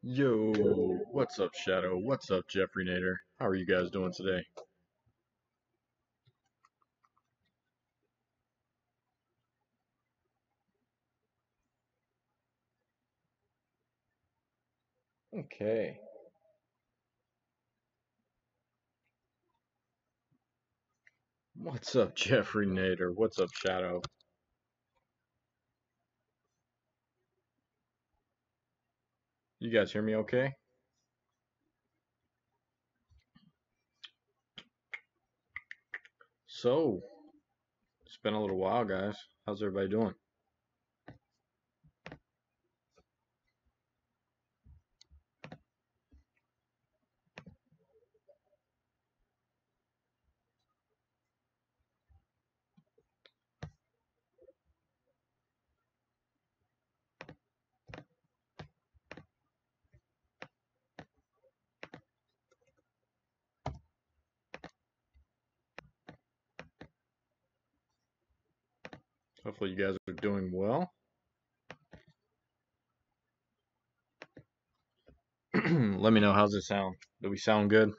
Yo, what's up, Shadow? What's up, Jeffrey Nader? How are you guys doing today? Okay. What's up, Jeffrey Nader? What's up, Shadow? You guys hear me okay? So, it's been a little while, guys. How's everybody doing? Hopefully, you guys are doing well. Let me know, how's it sound? Do we sound good?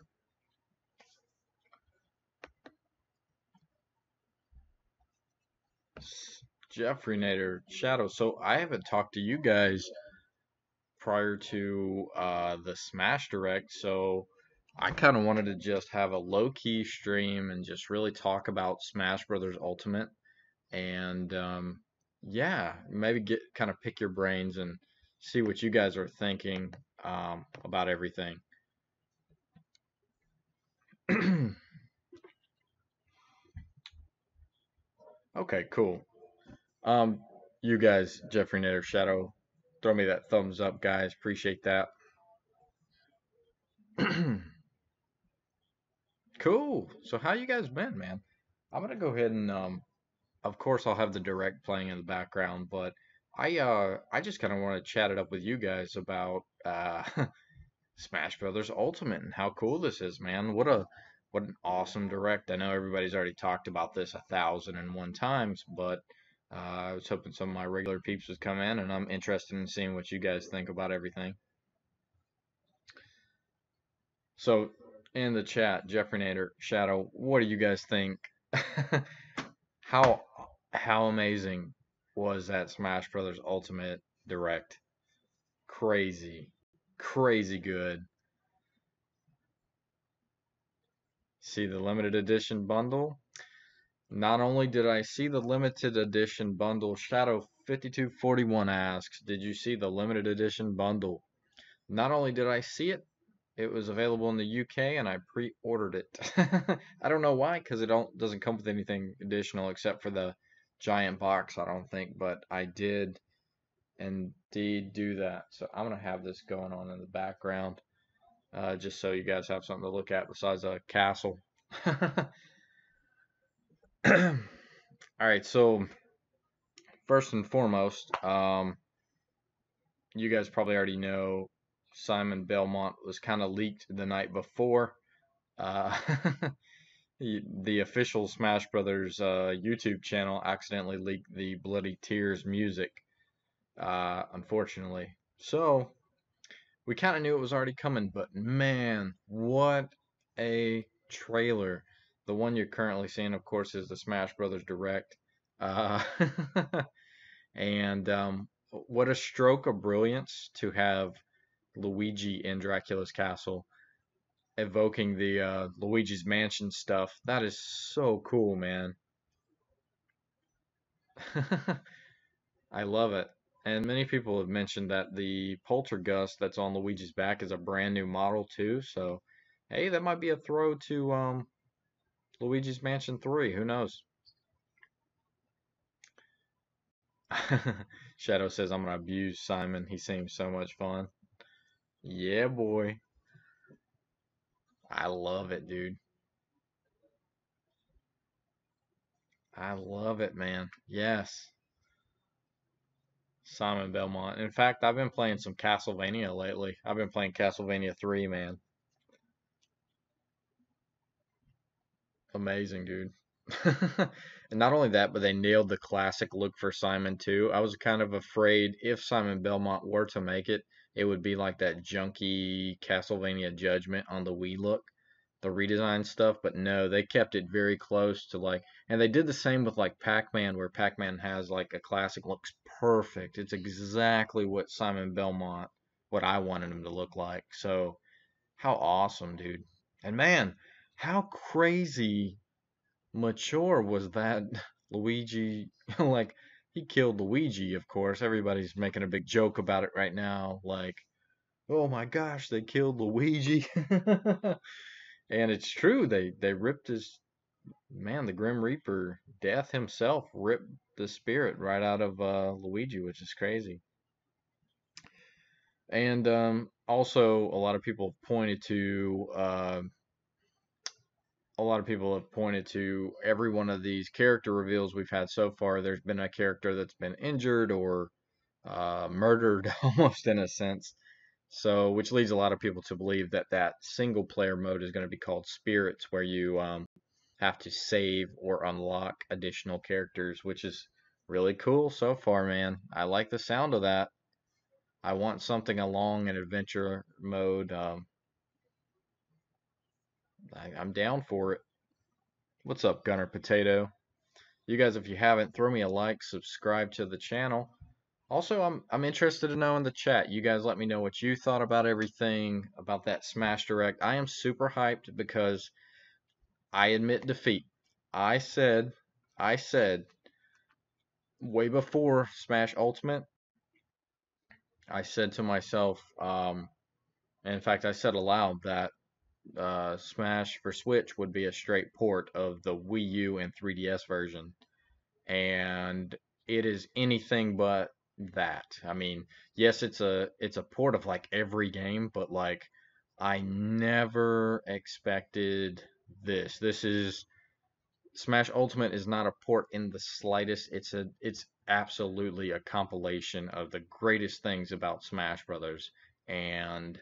Jeffrey Nader, Shadow. So, I haven't talked to you guys prior to the Smash Direct, so I kind of wanted to just have a low key stream and just really talk about Smash Brothers Ultimate and yeah, maybe get kind of pick your brains and see what you guys are thinking about everything. Okay, cool. Um, you guys, Jeffrey Nader Shadow, throw me that thumbs up, guys. Appreciate that. Cool. So how you guys been, man? I'm gonna go ahead and of course I'll have the direct playing in the background, but I just kind of want to chat it up with you guys about Smash Brothers Ultimate and how cool this is, man. What an awesome direct. I know everybody's already talked about this 1,001 times, but I was hoping some of my regular peeps would come in, and I'm interested in seeing what you guys think about everything. So in the chat, Jeffrey Nader, Shadow, what do you guys think? How how amazing was that Smash Brothers Ultimate direct? Crazy, crazy good. See the limited edition bundle? Not only did I see the limited edition bundle, Shadow 5241 asks, did you see the limited edition bundle? Not only did I see it, it was available in the UK and I pre-ordered it. I don't know why, because it doesn't come with anything additional except for the giant box, I don't think, but I did indeed do that. So I'm gonna have this going on in the background, just so you guys have something to look at besides a castle. All right, so first and foremost, you guys probably already know Simon Belmont was kind of leaked the night before. Uh, the official Smash Brothers YouTube channel accidentally leaked the Bloody Tears music, unfortunately. So we kind of knew it was already coming, but man, what a trailer! The one you're currently seeing, of course, is the Smash Brothers Direct. Uh, and what a stroke of brilliance to have Luigi in Dracula's castle, evoking the Luigi's Mansion stuff. That is so cool, man. I love it. And many people have mentioned that the Poltergust that's on Luigi's back is a brand new model too. So, hey, that might be a throw to Luigi's Mansion 3. Who knows? Shadow says I'm gonna abuse Simon. He seems so much fun. Yeah, boy. I love it, dude. I love it, man. Yes. Simon Belmont. In fact, I've been playing some Castlevania lately. I've been playing Castlevania 3, man. Amazing, dude. And not only that, but they nailed the classic look for Simon too. I was kind of afraid if Simon Belmont were to make it, it would be like that junky Castlevania Judgment on the Wii look, the redesigned stuff. But no, they kept it very close to like, and they did the same with like Pac-Man, where Pac-Man has like a classic, looks perfect. It's exactly what Simon Belmont, what I wanted him to look like. So how awesome, dude. And man, how crazy mature was that Luigi? Like, he killed Luigi, of course. Everybody's making a big joke about it right now. Like, oh my gosh, they killed Luigi. And it's true. They ripped his man, the Grim Reaper, Death himself, ripped the spirit right out of Luigi, which is crazy. And also, a lot of people have pointed to every one of these character reveals we've had so far. There's been a character that's been injured or murdered, almost in a sense. So, which leads a lot of people to believe that that single player mode is going to be called Spirits, where you have to save or unlock additional characters, which is really cool so far, man. I like the sound of that. I want something along an adventure mode. I'm down for it. What's up, Gunner Potato? You guys, if you haven't, throw me a like, subscribe to the channel. Also, I'm interested to know in the chat. You guys let me know what you thought about everything, about that Smash Direct. I am super hyped because I admit defeat. I said way before Smash Ultimate, I said to myself, and in fact, I said aloud that Smash for Switch would be a straight port of the Wii U and 3DS version. And it is anything but that. I mean, yes, it's a port of like every game, but like I never expected this. This is Smash Ultimate is not a port in the slightest. It's absolutely a compilation of the greatest things about Smash Brothers, and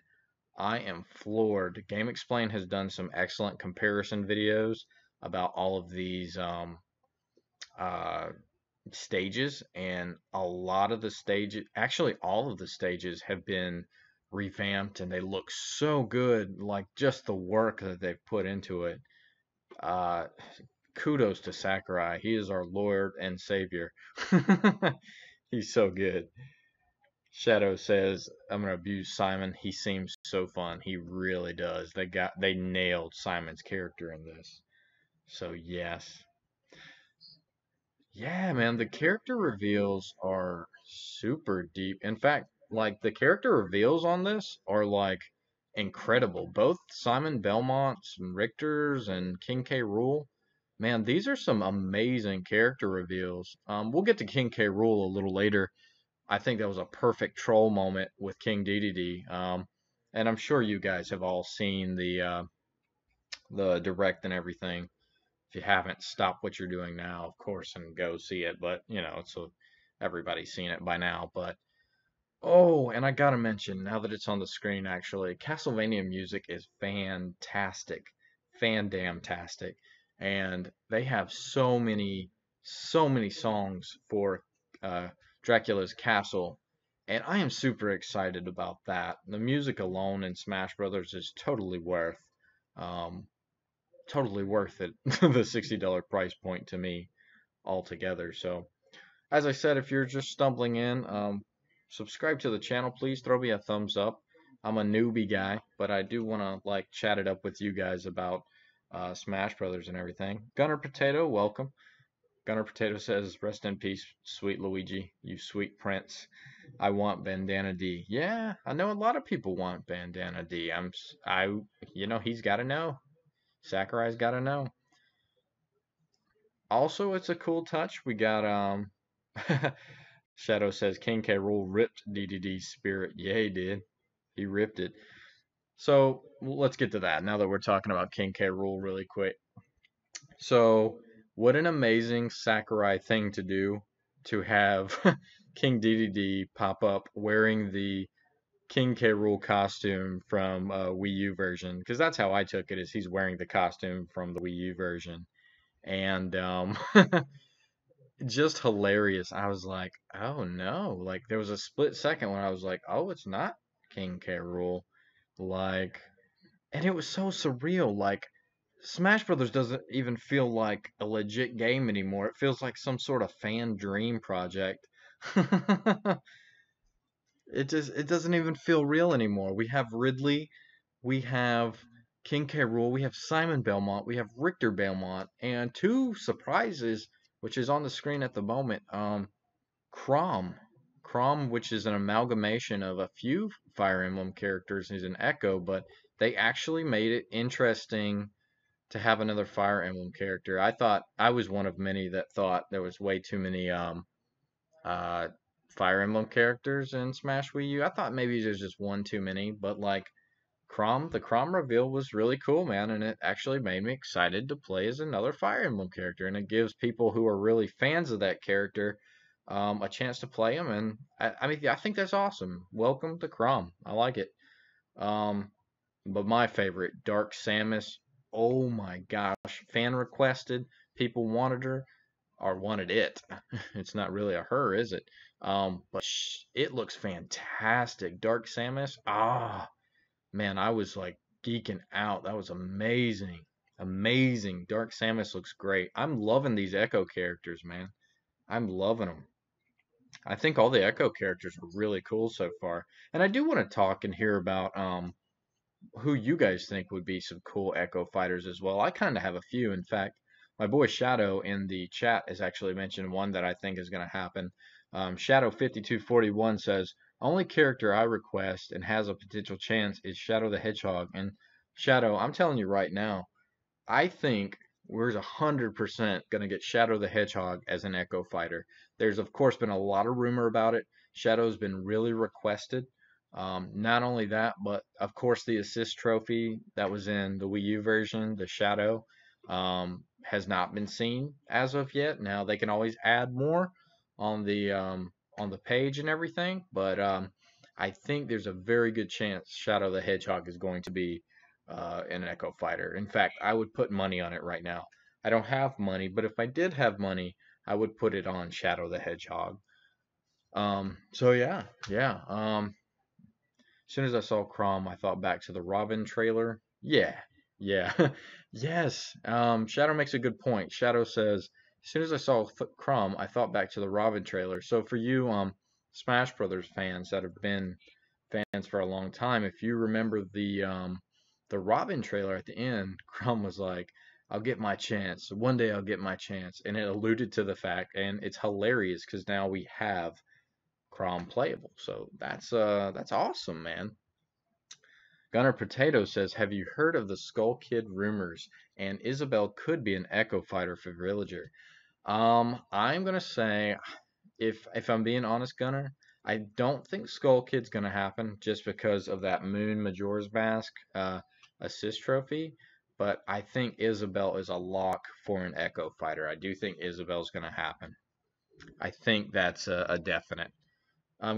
I am floored. Game Explain has done some excellent comparison videos about all of these uh, stages, and a lot of the stages, actually all of the stages, have been revamped and they look so good. Like just the work that they've put into it. Uh, Kudos to Sakurai. He is our Lord and Savior. He's so good. Shadow says, I'm gonna abuse Simon. He seems so fun. He really does. They nailed Simon's character in this. So yes. Yeah, man, the character reveals are super deep. In fact, like the character reveals on this are like incredible. Both Simon Belmont's and Richter's and King K. Rool. Man, these are some amazing character reveals. We'll get to King K. Rool a little later. I think that was a perfect troll moment with King Dedede. And I'm sure you guys have all seen the direct and everything. If you haven't, stop what you're doing now, of course, and go see it. But you know, everybody's seen it by now. But oh, and I gotta mention now that it's on the screen, actually, Castlevania music is fantastic, fan-damn-tastic, and they have so many songs for uh, Dracula's Castle, and I am super excited about that. The music alone in Smash Brothers is um, totally worth it, the $60 price point to me altogether. So, as I said, if you're just stumbling in, subscribe to the channel, please. Throw me a thumbs up. I'm a newbie guy, but I do want to like chat it up with you guys about Smash Brothers and everything. Gunner Potato, welcome. Gunner Potato says, "Rest in peace, sweet Luigi, you sweet prince. I want Bandana D." Yeah, I know a lot of people want Bandana D. He's got to know. Sakurai's got to know. Also, it's a cool touch. We got Shadow says King K. Rool ripped DDD's spirit. Yeah, he did. He ripped it. So let's get to that now that we're talking about King K. Rool really quick. So, what an amazing Sakurai thing to do to have King DDD pop up wearing the King K. Rool costume from Wii U version, because that's how I took it, is he's wearing the costume from the Wii U version. And just hilarious. I was like, oh no. Like there was a split second when I was like, oh, it's not King K. Rool. Like, and it was so surreal. Like, Smash Brothers doesn't even feel like a legit game anymore. It feels like some sort of fan dream project. It doesn't even feel real anymore. We have Ridley, we have King K. Rool, we have Simon Belmont, we have Richter Belmont, and two surprises, which is on the screen at the moment. Chrom, Chrom, which is an amalgamation of a few Fire Emblem characters. He's an Echo, but they actually made it interesting to have another Fire Emblem character. I thought I was one of many that thought there was way too many uh Fire Emblem characters in Smash Wii U. I thought maybe there's just one too many, but like the Chrom reveal was really cool, man, and it actually made me excited to play as another Fire Emblem character, and it gives people who are really fans of that character a chance to play him, and I mean I think that's awesome. Welcome to Chrom. I like it. Um, but my favorite, Dark Samus. Oh my gosh, fan requested. People wanted her or wanted it. It's not really a her, is it? But it looks fantastic. Dark Samus. Ah, man, I was like geeking out. That was amazing. Amazing. Dark Samus looks great. I'm loving these Echo characters, man. I'm loving them. I think all the Echo characters are really cool so far. And I do want to talk and hear about who you guys think would be some cool Echo fighters as well. I kind of have a few. In fact, my boy Shadow in the chat has actually mentioned one that I think is going to happen. Shadow 5241 says, only character I request and has a potential chance is Shadow the Hedgehog. And Shadow, I'm telling you right now, I think we're 100% going to get Shadow the Hedgehog as an Echo fighter. There's, of course, been a lot of rumor about it. Shadow's been really requested. Not only that, but of course, the assist trophy that was in the Wii U version, the Shadow, has not been seen as of yet. Now they can always add more on the page and everything, but I think there's a very good chance Shadow the Hedgehog is going to be an Echo Fighter. In fact, I would put money on it right now. I don't have money, but if I did have money, I would put it on Shadow the Hedgehog. So yeah, yeah. As soon as I saw Chrom, I thought back to the Robin trailer. Yeah, yeah, yes. Shadow makes a good point. Shadow says, as soon as I saw Chrom, I thought back to the Robin trailer. So for you, Smash Brothers fans that have been fans for a long time, if you remember the Robin trailer at the end, Chrom was like, "I'll get my chance. One day I'll get my chance," and it alluded to the fact, and it's hilarious because now we have Chrom playable. So that's awesome, man. Gunner Potato says, "Have you heard of the Skull Kid rumors? And Isabel could be an Echo Fighter for Villager." I'm gonna say, if I'm being honest, Gunner, I don't think Skull Kid's gonna happen just because of that Moon Majora's Mask assist trophy. But I think Isabel is a lock for an Echo Fighter. I do think Isabel's gonna happen. I think that's a definite.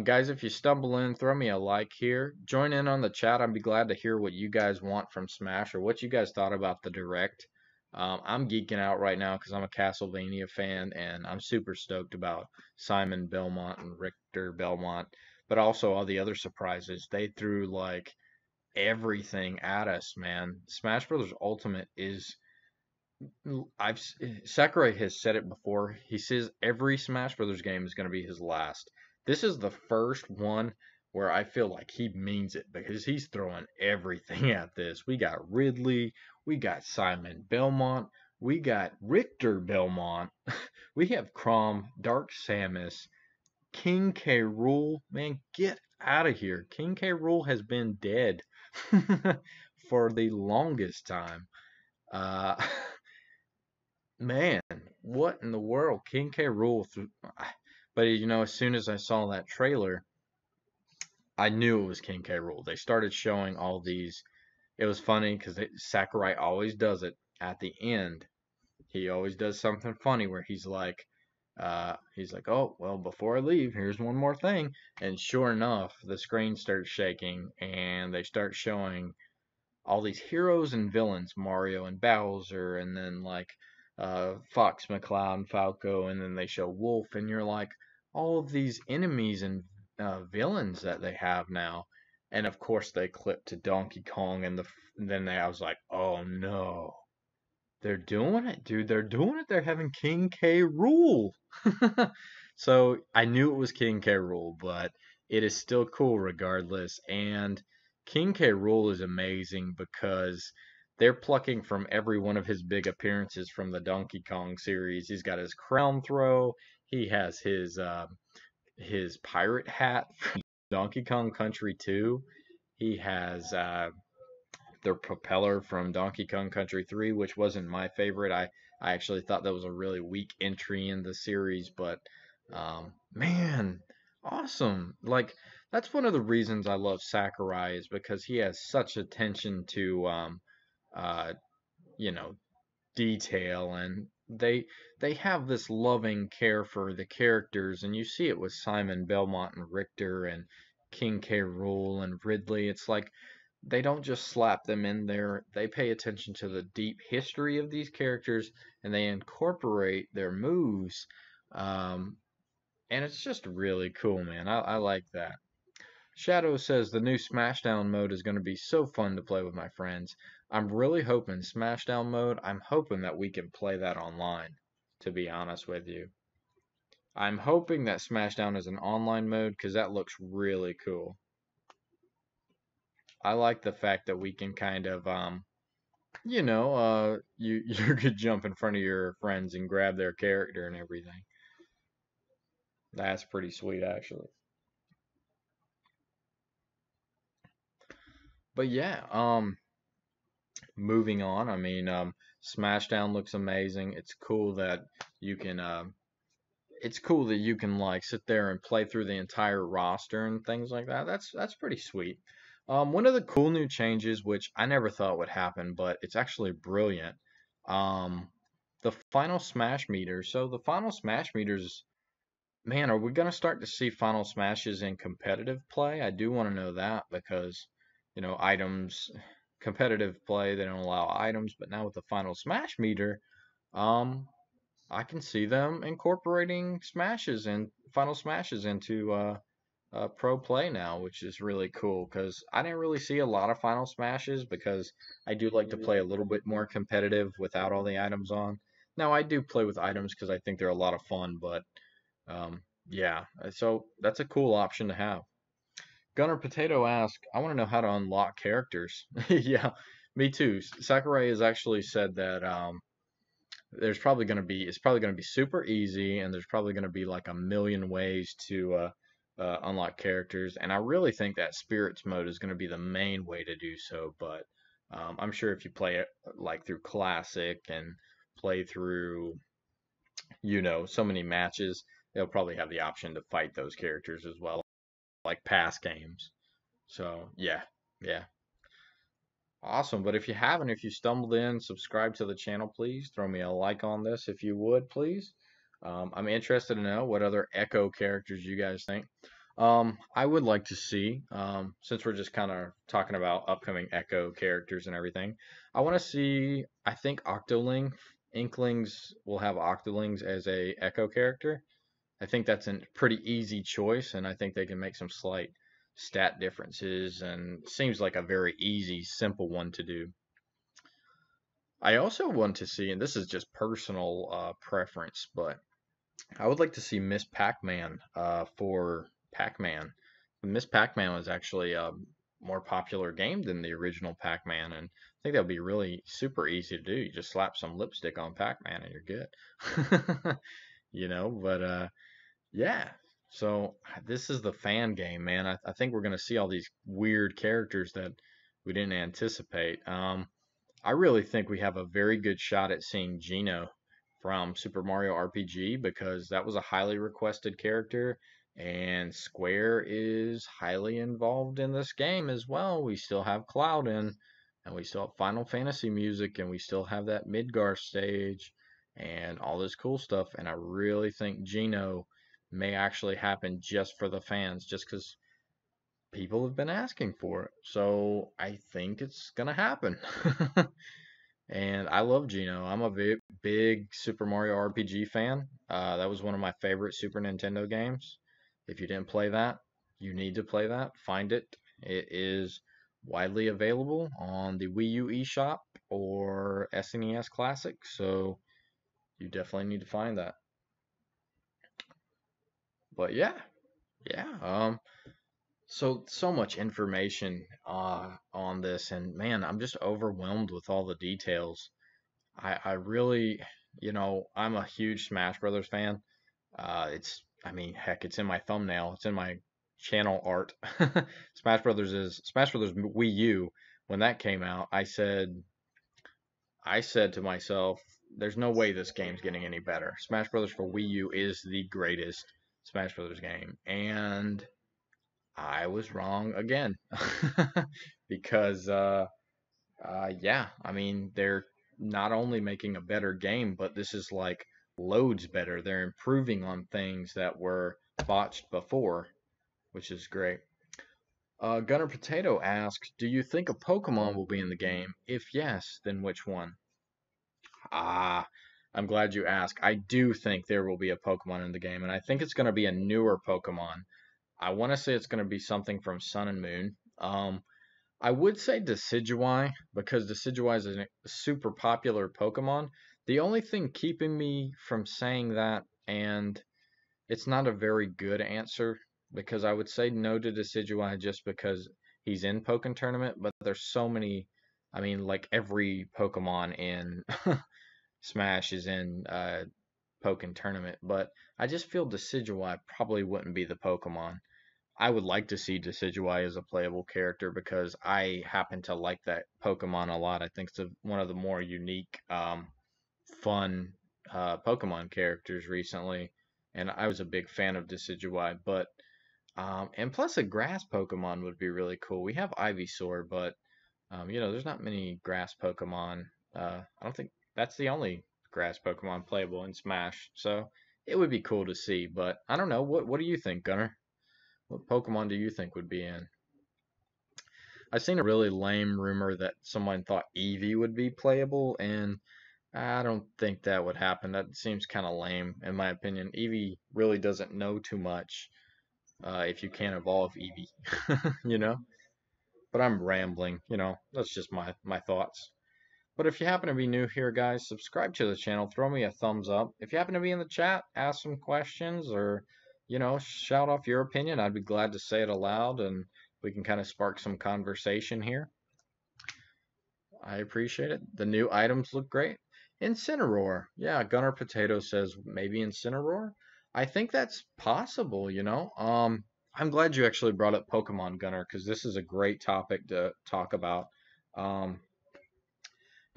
Guys, if you stumble in, throw me a like here. Join in on the chat. I'd be glad to hear what you guys want from Smash or what you guys thought about the Direct. I'm geeking out right now because I'm a Castlevania fan and I'm super stoked about Simon Belmont and Richter Belmont, but also all the other surprises. They threw like everything at us, man. Smash Brothers Ultimate is I've Sakurai has said it before. He says every Smash Brothers game is going to be his last. This is the first one where I feel like he means it because he's throwing everything at this. We got Ridley, we got Simon Belmont, we got Richter Belmont, we have Chrom, Dark Samus, King K. Rool. Man, get out of here. King K. Rool has been dead for the longest time. Uh, Man, what in the world? King K. Rool. But as soon as I saw that trailer, I knew it was King K. Rool. They started showing all these. It was funny because Sakurai always does it at the end. He always does something funny where he's like, oh, well, before I leave, here's one more thing. And sure enough, the screen starts shaking and they start showing all these heroes and villains, Mario and Bowser, and then like Fox McCloud and Falco, and then they show Wolf, and you're like, all of these enemies and villains that they have now. And of course they clipped to Donkey Kong, and I was like, oh no, they're doing it, dude. They're doing it. They're having King K. Rool. So I knew it was King K. Rool, but it is still cool regardless. And King K. Rool is amazing because they're plucking from every one of his big appearances from the Donkey Kong series. He's got his crown throw. He has his pirate hat from Donkey Kong Country 2. He has their propeller from Donkey Kong Country 3, which wasn't my favorite. I actually thought that was a really weak entry in the series, but man, awesome. Like, that's one of the reasons I love Sakurai is because he has such attention to uh, you know, detail, and they have this loving care for the characters, and you see it with Simon Belmont and Richter and King K. Rool and Ridley. It's like they don't just slap them in there. They pay attention to the deep history of these characters, and they incorporate their moves. Um, and it's just really cool, man. I like that. Shadow says the new Smashdown mode is going to be so fun to play with my friends. I'm really hoping Smashdown mode, I'm hoping that we can play that online, to be honest with you. I'm hoping that Smashdown is an online mode because that looks really cool. I like the fact that we can kind of you could jump in front of your friends and grab their character and everything. That's pretty sweet, actually. But yeah, moving on. I mean, Smashdown looks amazing. You can, uh, it's cool that you can like sit there and play through the entire roster and things like that. That's pretty sweet. One of the cool new changes, which I never thought would happen, but it's actually brilliant. Um, the final smash meter. So the final smash meters. Man, are we going to start to see Final Smashes in competitive play? I do want to know that because, items, competitive play, they don't allow items, but now with the Final Smash meter, um, I can see them incorporating smashes and Final Smashes into pro play now, which is really cool because I didn't really see a lot of Final Smashes because I do like to play a little bit more competitive without all the items on. Now, I do play with items because I think they're a lot of fun, but yeah, so that's a cool option to have. Gunner Potato asks, I want to know how to unlock characters. Yeah, me too. Sakurai has actually said that it's probably gonna be super easy, and there's probably gonna be like a million ways to unlock characters, and I really think that spirits mode is gonna be the main way to do so. But I'm sure if you play it like through classic and play through so many matches, they'll probably have the option to fight those characters as well, like past games. So yeah, yeah, awesome. But if you stumbled in, subscribe to the channel, please. Throw me a like on this if you would, please. I'm interested to know what other Echo characters you guys think. I would like to see, since we're just kind of talking about upcoming Echo characters and everything, I want to see, I think Octoling, Inklings will have Octolings as a Echo character. I think that's a pretty easy choice, and I think they can make some slight stat differences, and seems like a very easy, simple one to do. I also want to see, and this is just personal preference, but I would like to see Miss Pac-Man for Pac-Man. Miss Pac-Man was actually a more popular game than the original Pac-Man, and I think that would be really super easy to do. You just slap some lipstick on Pac-Man and you're good. But yeah. So this is the fan game, man. I think we're gonna see all these weird characters that we didn't anticipate. I really think we have a very good shot at seeing Geno from Super Mario RPG because that was a highly requested character, and Square is highly involved in this game as well. We still have Cloud in, and we still have Final Fantasy music, and we still have that Midgar stage, and all this cool stuff. And I really think Geno may actually happen just for the fans, just because people have been asking for it. So I think it's gonna happen. And I love Geno. I'm a big Super Mario RPG fan. That was one of my favorite Super Nintendo games. If you didn't play that, you need to play that. Find it. It is widely available on the Wii U eShop or SNES Classic, so you definitely need to find that. But yeah. So much information on this, and man, I'm just overwhelmed with all the details. I really, I'm a huge Smash Brothers fan. I mean, heck, it's in my thumbnail. It's in my channel art. Smash Brothers Wii U. When that came out, I said to myself, "There's no way this game's getting any better. Smash Brothers for Wii U is the greatest Smash Brothers game," and I was wrong again because yeah, I mean, they're not only making a better game, but this is like loads better. They're improving on things that were botched before, which is great. Gunner Potato asks, do you think a Pokemon will be in the game? If yes, then which one? Ah, I'm glad you asked. I do think there will be a Pokemon in the game, and I think it's going to be a newer Pokemon. I want to say it's going to be something from Sun and Moon. I would say Decidueye because Decidueye is a super popular Pokemon. The only thing keeping me from saying that, and it's not a very good answer, because I would say no to Decidueye just because he's in Pokken Tournament, but there's so many. I mean, like every Pokemon in Smash is in Pokken Tournament, but I just feel Decidueye probably wouldn't be the Pokemon. I would like to see Decidueye as a playable character because I happen to like that Pokemon a lot. I think it's one of the more unique, fun Pokemon characters recently, and I was a big fan of Decidueye. But and plus a grass Pokemon would be really cool. We have Ivysaur, but there's not many grass Pokemon. I don't think that's the only grass Pokemon playable in Smash, so it would be cool to see. But I don't know. What do you think, Gunner? What Pokemon do you think would be in? I've seen a really lame rumor that someone thought Eevee would be playable, and I don't think that would happen. That seems kind of lame, in my opinion. Eevee really doesn't know too much if you can't evolve Eevee, you know? But I'm rambling, that's just my thoughts. But if you happen to be new here, guys, subscribe to the channel, throw me a thumbs up. If you happen to be in the chat, ask some questions or, shout off your opinion. I'd be glad to say it aloud and we can kind of spark some conversation here. I appreciate it. The new items look great. Incineroar. Yeah, Gunner Potato says maybe Incineroar. I think that's possible, I'm glad you actually brought up Pokemon, Gunner, because this is a great topic to talk about. Um,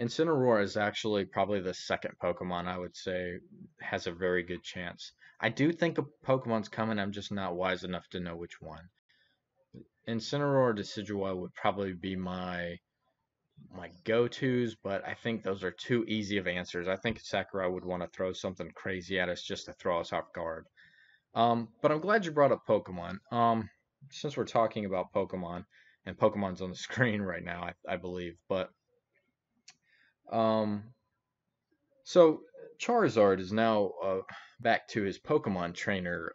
Incineroar is actually probably the second Pokemon I would say has a very good chance. I do think a Pokemon's coming, I'm just not wise enough to know which one. Incineroar or Decidueye would probably be my go-tos, but I think those are too easy of answers. I think Sakurai would want to throw something crazy at us just to throw us off guard. But I'm glad you brought up Pokemon. Since we're talking about Pokemon, and Pokemon's on the screen right now, I believe, but um, so Charizard is now back to his Pokemon trainer,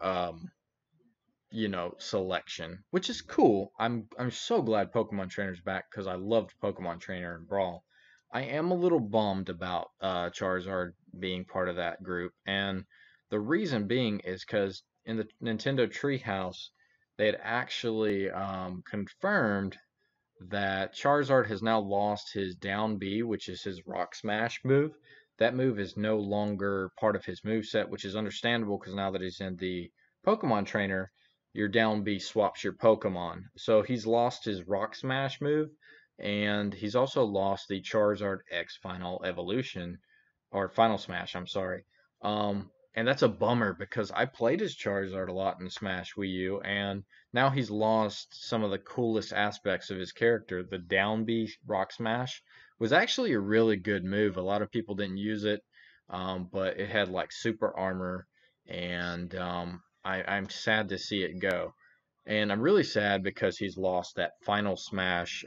selection, which is cool. I'm so glad Pokemon Trainer's back because I loved Pokemon Trainer and Brawl. I am a little bummed about Charizard being part of that group, and the reason being is because in the Nintendo Treehouse, they had actually confirmed that Charizard has now lost his down B, which is his Rock Smash move. That move is no longer part of his move set, which is understandable because now that he's in the Pokemon Trainer, your down B swaps your Pokemon. So he's lost his Rock Smash move, and he's also lost the Charizard X Final Evolution, or Final Smash, I'm sorry. And that's a bummer because I played as Charizard a lot in Smash Wii U, and now he's lost some of the coolest aspects of his character. The down B Rock Smash was actually a really good move. A lot of people didn't use it, but it had like super armor, and I'm sad to see it go. And I'm really sad because he's lost that Final Smash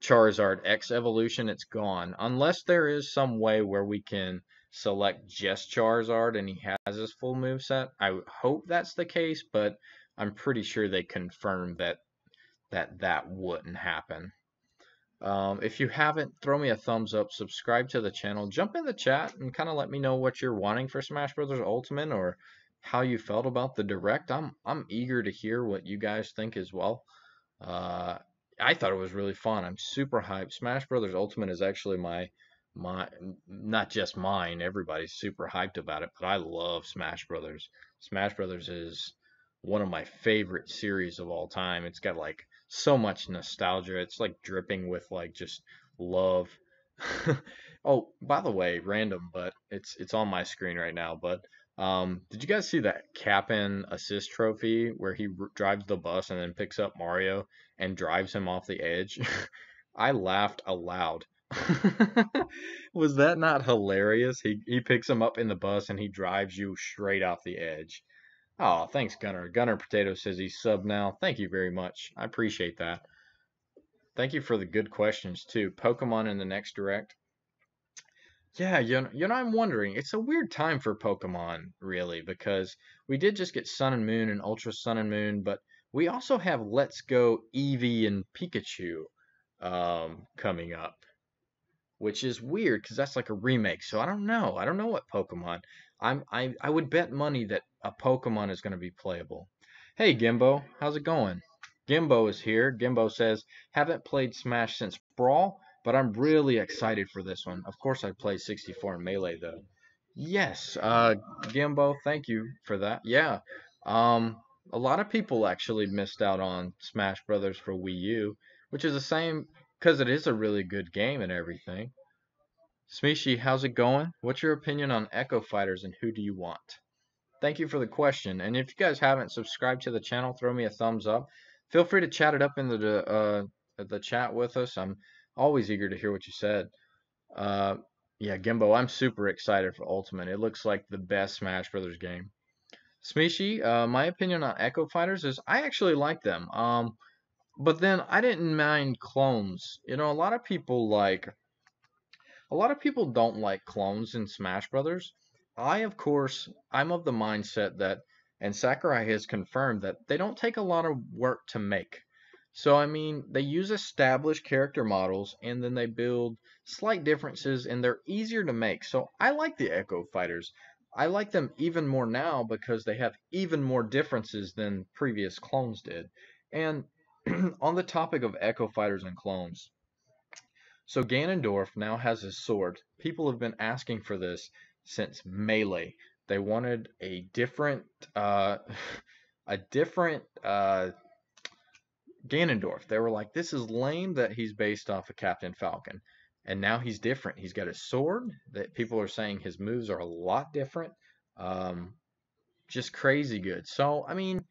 Charizard X evolution. It's gone. Unless there is some way where we can select just Charizard and he has his full move set. I hope that's the case, but I'm pretty sure they confirmed that that wouldn't happen. If you haven't, throw me a thumbs up, subscribe to the channel, jump in the chat and kind of let me know what you're wanting for Smash Brothers Ultimate or how you felt about the direct. I'm eager to hear what you guys think as well. Uh, I thought it was really fun. I'm super hyped. Smash Brothers Ultimate is actually my not just mine. Everybody's super hyped about it, but I love Smash Brothers. Smash Brothers is one of my favorite series of all time. It's got like so much nostalgia. It's like dripping with like just love. Oh, by the way, random, but it's on my screen right now. But did you guys see that Cap'n assist trophy where he drives the bus and then picks up Mario and drives him off the edge? I laughed aloud. Was that not hilarious? He picks him up in the bus and he drives you straight off the edge. Oh, thanks, Gunner. Gunner Potato says he's sub now. Thank you very much. I appreciate that. Thank you for the good questions too. Pokemon in the next direct. Yeah, I'm wondering. It's a weird time for Pokemon, really, because we did just get Sun and Moon and Ultra Sun and Moon, but we also have Let's Go Eevee and Pikachu coming up, which is weird because that's like a remake. So I don't know. I don't know what Pokemon. I would bet money that a Pokemon is going to be playable. Hey Gimbo, how's it going? Gimbo is here. Gimbo says, haven't played Smash since Brawl, but I'm really excited for this one. Of course I play 64 in Melee though. Yes, Gimbo, thank you for that. Yeah. A lot of people actually missed out on Smash Brothers for Wii U, which is the same because it is a really good game and everything. Smishi, how's it going? What's your opinion on Echo Fighters and who do you want? Thank you for the question. And if you guys haven't subscribed to the channel, throw me a thumbs up. Feel free to chat it up in the chat with us. I'm always eager to hear what you said. Uh, yeah, Gimbo, I'm super excited for Ultimate. It looks like the best Smash Brothers game. Smishi, my opinion on Echo Fighters is I actually like them. But then I didn't mind clones. You know, a lot of people don't like clones in Smash Brothers. Of course, I'm of the mindset that, and Sakurai has confirmed that they don't take a lot of work to make. So, I mean, they use established character models and then they build slight differences and they're easier to make. So, I like the Echo Fighters. I like them even more now because they have even more differences than previous clones did. And on the topic of Echo Fighters and clones, so Ganondorf now has his sword. People have been asking for this since Melee. They wanted uh, a different Ganondorf. They were like, this is lame that he's based off of Captain Falcon. And now he's different. He's got a sword that people are saying his moves are a lot different. Um, just crazy good. So, I mean,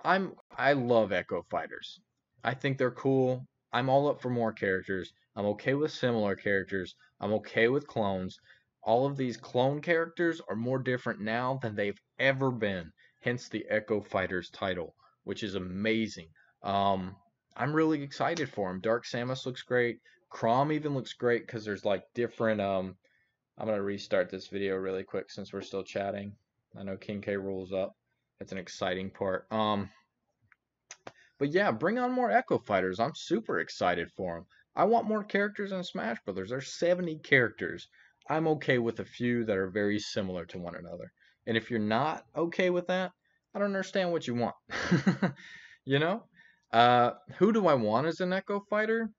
I love Echo Fighters. I think they're cool. I'm all up for more characters. I'm okay with similar characters. I'm okay with clones. All of these clone characters are more different now than they've ever been. Hence the Echo Fighters title, which is amazing. Um, I'm really excited for them. Dark Samus looks great. Chrom even looks great because there's like different. I'm gonna restart this video really quick since we're still chatting. I know King K rules up. That's an exciting part. But yeah, bring on more Echo Fighters. I'm super excited for them. I want more characters in Smash Brothers. There's 70 characters. I'm okay with a few that are very similar to one another. And if you're not okay with that, I don't understand what you want. You know? Who do I want as an Echo Fighter?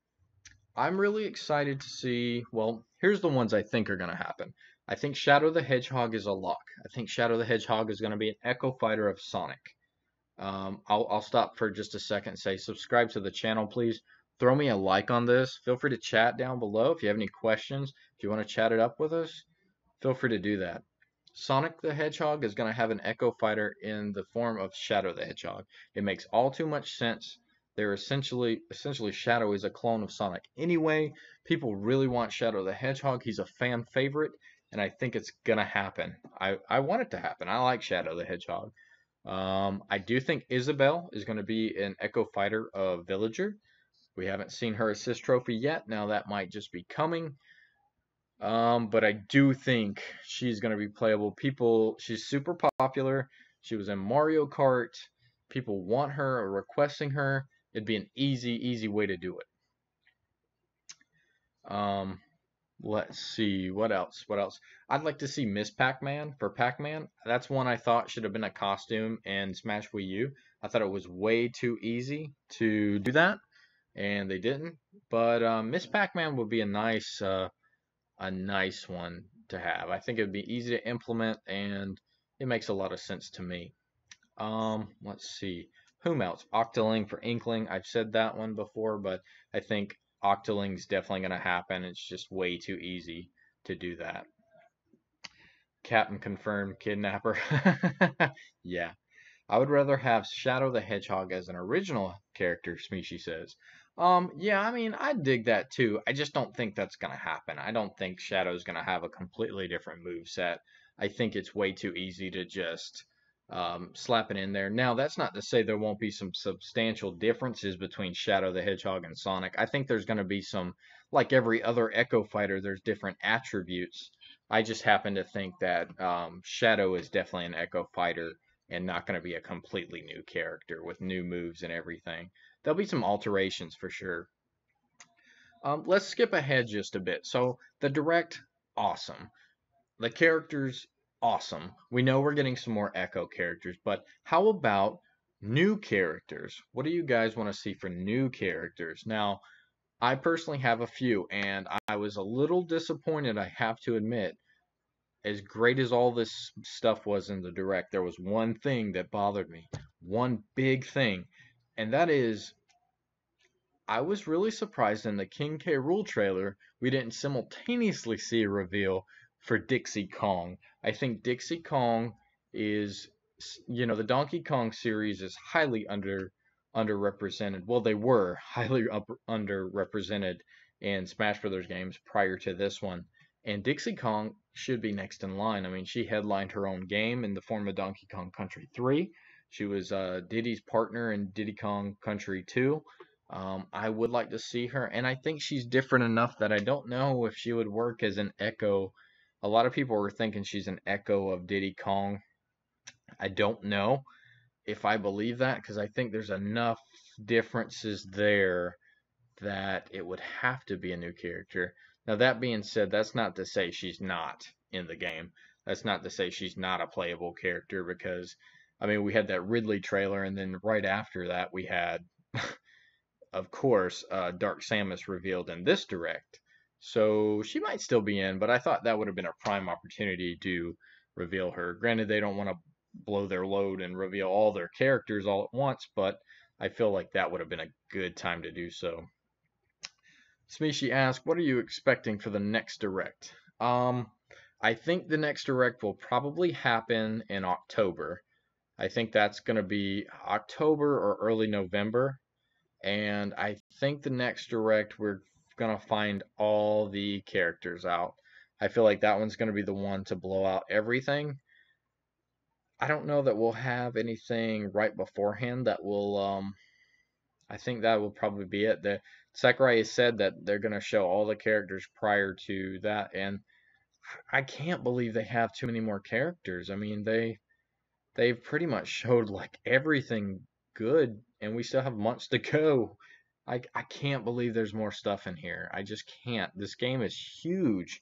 I'm really excited to see. Well, here's the ones I think are going to happen. I think Shadow the Hedgehog is a lock. I think Shadow the Hedgehog is going to be an Echo Fighter of Sonic. I'll stop for just a second and say subscribe to the channel, please. Throw me a like on this. Feel free to chat down below if you have any questions. If you want to chat it up with us, feel free to do that. Sonic the Hedgehog is going to have an Echo Fighter in the form of Shadow the Hedgehog. It makes all too much sense. They're essentially Shadow is a clone of Sonic. Anyway, people really want Shadow the Hedgehog. He's a fan favorite, and I think it's gonna happen. I want it to happen. I like Shadow the Hedgehog. I do think Isabelle is going to be an Echo Fighter of Villager. We haven't seen her assist trophy yet. Now that might just be coming. But I do think she's going to be playable. She's super popular. She was in Mario Kart. People want her or requesting her. It'd be an easy way to do it. Let's see, what else? What else? I'd like to see Miss Pac-Man for Pac-Man. That's one I thought should have been a costume in Smash Wii U. I thought it was way too easy to do that, and they didn't. But Miss Pac-Man would be a nice one to have. I think it would be easy to implement, and it makes a lot of sense to me. Let's see. Whom else? Octoling for Inkling. I've said that one before, but I think Octoling's definitely going to happen. It's just way too easy to do that. Captain confirmed kidnapper. Yeah. I would rather have Shadow the Hedgehog as an original character, Smeeshy says. Yeah, I mean, I dig that too. I just don't think that's gonna happen. I don't think Shadow's gonna have a completely different move set. I think it's way too easy to just slap it in there. Now, that's not to say there won't be some substantial differences between Shadow the Hedgehog and Sonic. I think there's gonna be some, like every other Echo Fighter, there's different attributes. I just happen to think that Shadow is definitely an Echo Fighter and not going to be a completely new character with new moves and everything. There'll be some alterations for sure. Let's skip ahead just a bit. So the direct, awesome. The characters, awesome. We know we're getting some more Echo characters, but how about new characters? What do you guys want to see for new characters? Now, I personally have a few, and I was a little disappointed, I have to admit. As great as all this stuff was in the direct, there was one thing that bothered me. One big thing. And that is, I was really surprised in the King K. Rool trailer, we didn't simultaneously see a reveal for Dixie Kong. I think Dixie Kong is, the Donkey Kong series is highly underrepresented. Well, they were highly underrepresented in Smash Brothers games prior to this one. And Dixie Kong should be next in line. I mean, she headlined her own game in the form of Donkey Kong Country 3. She was Diddy's partner in Diddy Kong Country 2. I would like to see her, and I think she's different enough that I don't know if she would work as an echo. A lot of people were thinking she's an echo of Diddy Kong. I don't know if I believe that because I think there's enough differences there that it would have to be a new character. Now, that being said, that's not to say she's not in the game. That's not to say she's not a playable character because, I mean, we had that Ridley trailer, and then right after that, we had, of course, Dark Samus revealed in this direct. So she might still be in, but I thought that would have been a prime opportunity to reveal her. Granted, they don't want to blow their load and reveal all their characters all at once, but I feel like that would have been a good time to do so. Smeeshy asked, what are you expecting for the next direct? I think the next direct will probably happen in October. I think that's going to be October or early November. And I think the next direct we're going to find all the characters out. I feel like that one's going to be the one to blow out everything. I don't know that we'll have anything right beforehand that will I think that will probably be it. The Sakurai has said that they're going to show all the characters prior to that, and I can't believe they have too many more characters. I mean, they've pretty much showed like everything good, and we still have months to go. I can't believe there's more stuff in here. I just can't. This game is huge.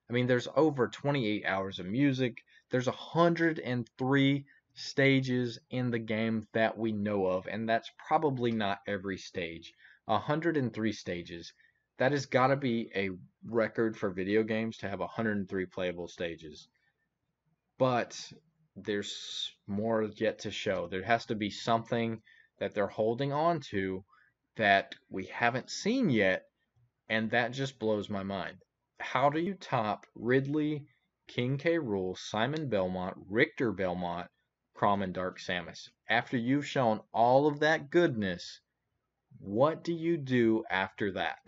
I mean, there's over 28 hours of music. There's 103 stages in the game that we know of, and that's probably not every stage. 103 stages. That has got to be a record for video games to have 103 playable stages. But there's more yet to show. There has to be something that they're holding on to that we haven't seen yet, and that just blows my mind. How do you top Ridley, King K. Rool, Simon Belmont, Richter Belmont, Chrom, and Dark Samus? After you've shown all of that goodness, what do you do after that?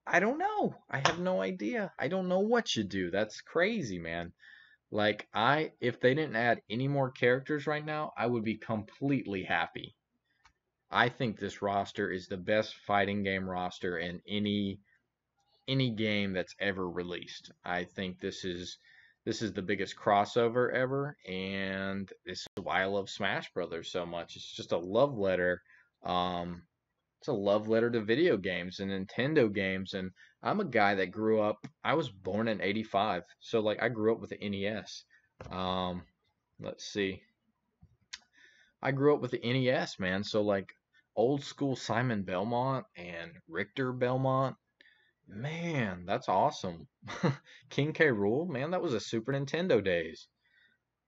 I don't know. I have no idea. I don't know what you do. That's crazy, man. Like if they didn't add any more characters right now, I would be completely happy. I think this roster is the best fighting game roster in any game that's ever released. I think this is the biggest crossover ever, and this is why I love Smash Brothers so much. It's just a love letter It's a love letter to video games and Nintendo games. And I'm a guy that grew up, I was born in 85. So, like, I grew up with the NES. Um, let's see. I grew up with the NES, man. So, like, old school Simon Belmont and Richter Belmont. Man, that's awesome. King K. Rool, man, that was a Super Nintendo days.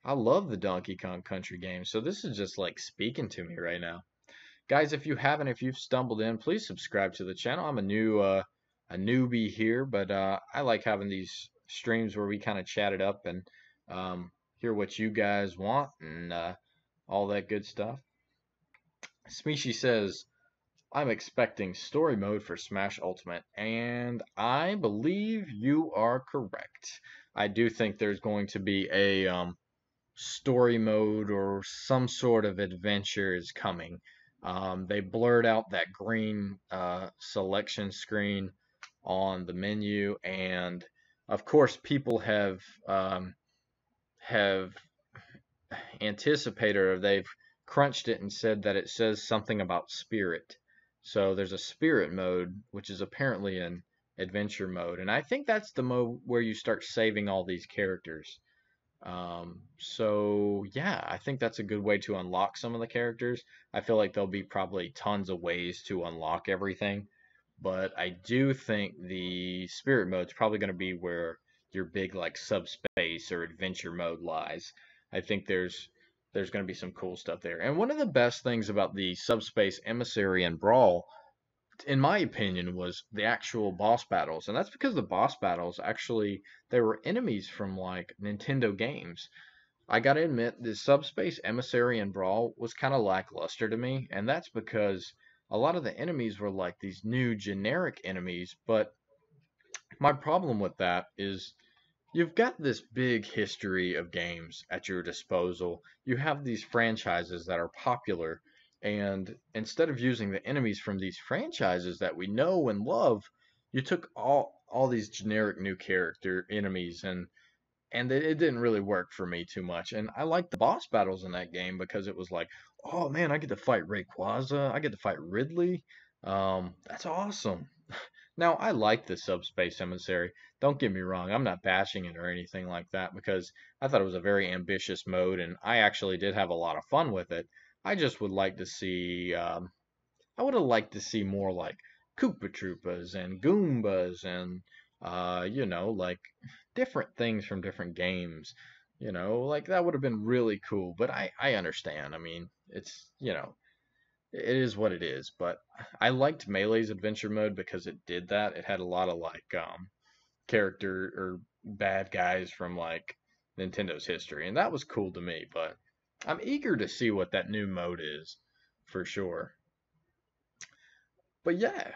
I love the Donkey Kong Country games. So, this is just like speaking to me right now. Guys, if you haven't, if you've stumbled in, please subscribe to the channel. I'm a newbie here, but I like having these streams where we kind of chat it up and hear what you guys want and all that good stuff. Smeeshy says, I'm expecting story mode for Smash Ultimate, and I believe you are correct. I do think there's going to be a story mode or some sort of adventure is coming. They blurred out that green selection screen on the menu, and of course, people have anticipated or they've crunched it and said that it says something about spirit. So there's a spirit mode, which is apparently an adventure mode, and I think that's the mode where you start saving all these characters. So yeah, I think that's a good way to unlock some of the characters. I feel like there'll be probably tons of ways to unlock everything, but I do think the spirit mode's probably going to be where your big like subspace or adventure mode lies. I think there's going to be some cool stuff there. And one of the best things about the subspace emissary and brawl in my opinion, was the actual boss battles. And that's because the boss battles actually they were enemies from like Nintendo games. I gotta admit, the Subspace Emissary and Brawl was kind of lackluster to me, and that's because a lot of the enemies were like these new generic enemies. But my problem with that is you've got this big history of games at your disposal. You have these franchises that are popular, and instead of using the enemies from these franchises that we know and love, you took all these generic new character enemies and it didn't really work for me too much. And I liked the boss battles in that game because it was like, oh man, I get to fight Rayquaza, I get to fight Ridley. That's awesome. Now, I like the Subspace Emissary. Don't get me wrong, I'm not bashing it or anything like that because I thought it was a very ambitious mode and I actually did have a lot of fun with it. I just would like to see, I would have liked to see more like Koopa Troopas and Goombas and, like different things from different games. Like that would have been really cool, but I understand. I mean, it is what it is, but I liked Melee's adventure mode because it did that. It had a lot of like character or bad guys from like Nintendo's history, and that was cool to me, but I'm eager to see what that new mode is for sure. But yeah,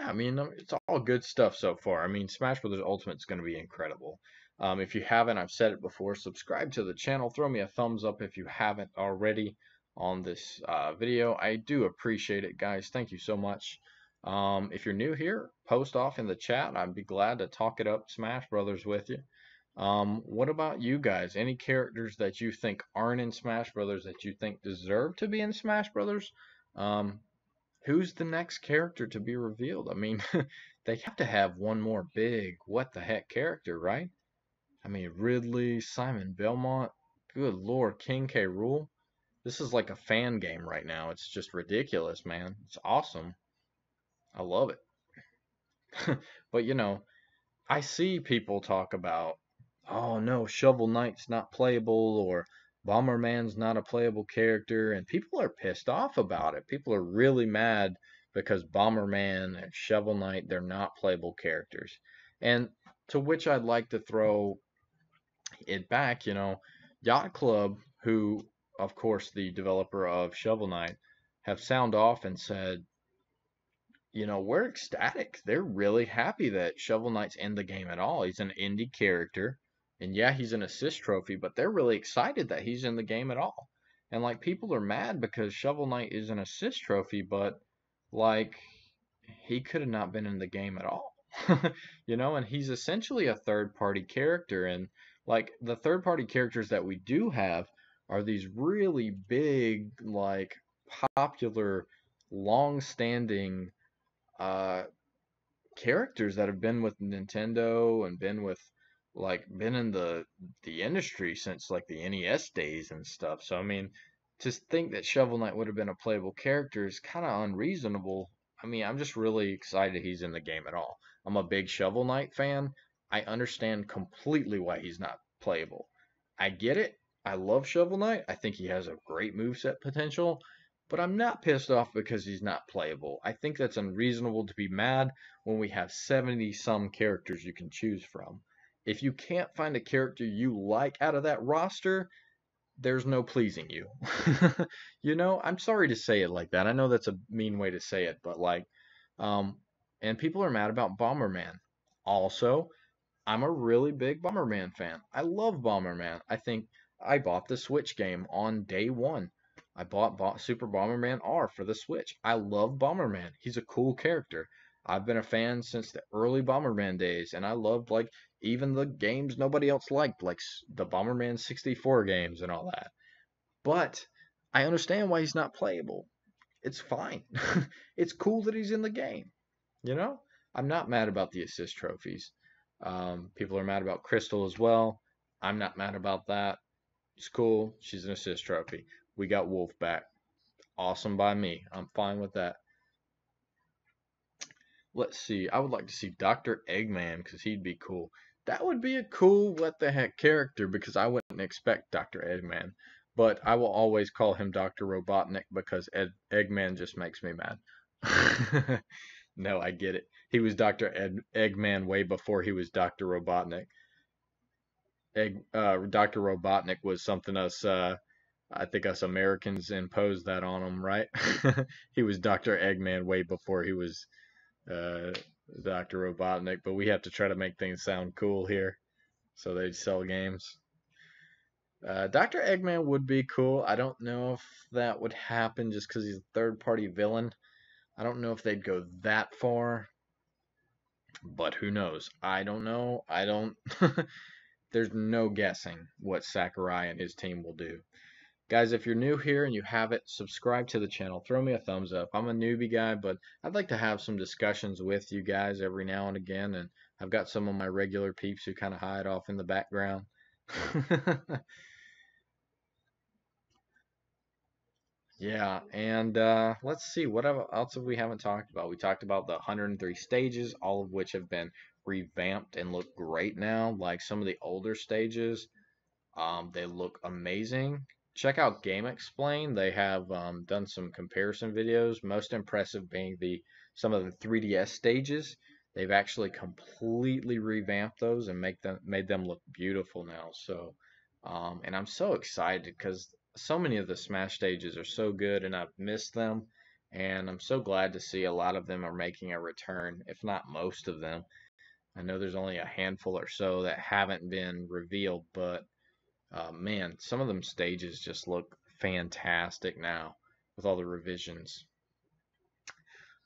I mean, it's all good stuff so far. I mean, Smash Brothers Ultimate is going to be incredible. If you haven't, I've said it before, subscribe to the channel. Throw me a thumbs up if you haven't already on this video. I do appreciate it, guys. Thank you so much. If you're new here, post off in the chat. I'd be glad to talk it up Smash Brothers with you. What about you guys? Any characters that you think aren't in Smash Brothers that you think deserve to be in Smash Brothers? Um, Who's the next character to be revealed? I mean, they have to have one more big what the heck character, right? I mean, Ridley, Simon Belmont, good lord, King K. Rool. This is like a fan game right now. It's just ridiculous, man. It's awesome. I love it. But I see people talk about, oh no, Shovel Knight's not playable or Bomberman's not a playable character, and people are pissed off about it. People are really mad because Bomberman and Shovel Knight, they're not playable characters. And to which I'd like to throw it back, Yacht Club, who, of course, the developer of Shovel Knight, have sound off and said, we're ecstatic. They're really happy that Shovel Knight's in the game at all. He's an indie character. And yeah, he's an assist trophy, but they're really excited that he's in the game at all. And like people are mad because Shovel Knight is an assist trophy, but like he could have not been in the game at all. And he's essentially a third party character. And like the third party characters that we do have are these really big, like popular long-standing uh, characters that have been with Nintendo and been in the industry since like the NES days and stuff. So I mean, to think that Shovel Knight would have been a playable character is kind of unreasonable. I mean, I'm just really excited he's in the game at all. I'm a big Shovel Knight fan. I understand completely why he's not playable. I get it. I love Shovel Knight. I think he has a great moveset potential, but I'm not pissed off because he's not playable. I think that's unreasonable to be mad when we have 70 some characters you can choose from. If you can't find a character you like out of that roster, there's no pleasing you. You know, I'm sorry to say it like that. I know that's a mean way to say it, but um, and people are mad about Bomberman. Also, I'm a really big Bomberman fan. I love Bomberman. I think I bought the Switch game on day one. I bought Super Bomberman R for the Switch. I love Bomberman. He's a cool character. I've been a fan since the early Bomberman days, and I loved like even the games nobody else liked, like the Bomberman 64 games and all that. But I understand why he's not playable. It's fine. It's cool that he's in the game. You know, I'm not mad about the assist trophies. People are mad about Crystal as well. I'm not mad about that. It's cool. She's an assist trophy. We got Wolf back. Awesome by me. I'm fine with that. Let's see. I would like to see Dr. Eggman because he'd be cool. That would be a cool what the heck character because I wouldn't expect Dr. Eggman. But I will always call him Dr. Robotnik because Eggman just makes me mad. No, I get it. He was Eggman way before he was Dr. Robotnik. Dr. Robotnik was something I think us Americans imposed that on him, right? He was Dr. Eggman way before he was uh, Dr. Robotnik, but we have to try to make things sound cool here, so they sell games. Dr. Eggman would be cool. I don't know if that would happen just because he's a third party villain. I don't know if they'd go that far, but who knows? I don't know. I don't. There's no guessing what Sakurai and his team will do. Guys, if you're new here and you haven't, subscribe to the channel. Throw me a thumbs up. I'm a newbie guy, but I'd like to have some discussions with you guys every now and again. And I've got some of my regular peeps who kind of hide off in the background. Yeah, and let's see, else have we haven't talked about? We talked about the 103 stages, all of which have been revamped and look great now. Like some of the older stages, they look amazing. Check out Game Explain. They have done some comparison videos. Most impressive being the some of the 3DS stages. They've actually completely revamped those and made them look beautiful now. So, and I'm so excited because so many of the Smash stages are so good, and I've missed them. And I'm so glad to see a lot of them are making a return, if not most of them. I know there's only a handful or so that haven't been revealed, but man, some of them stages just look fantastic now with all the revisions.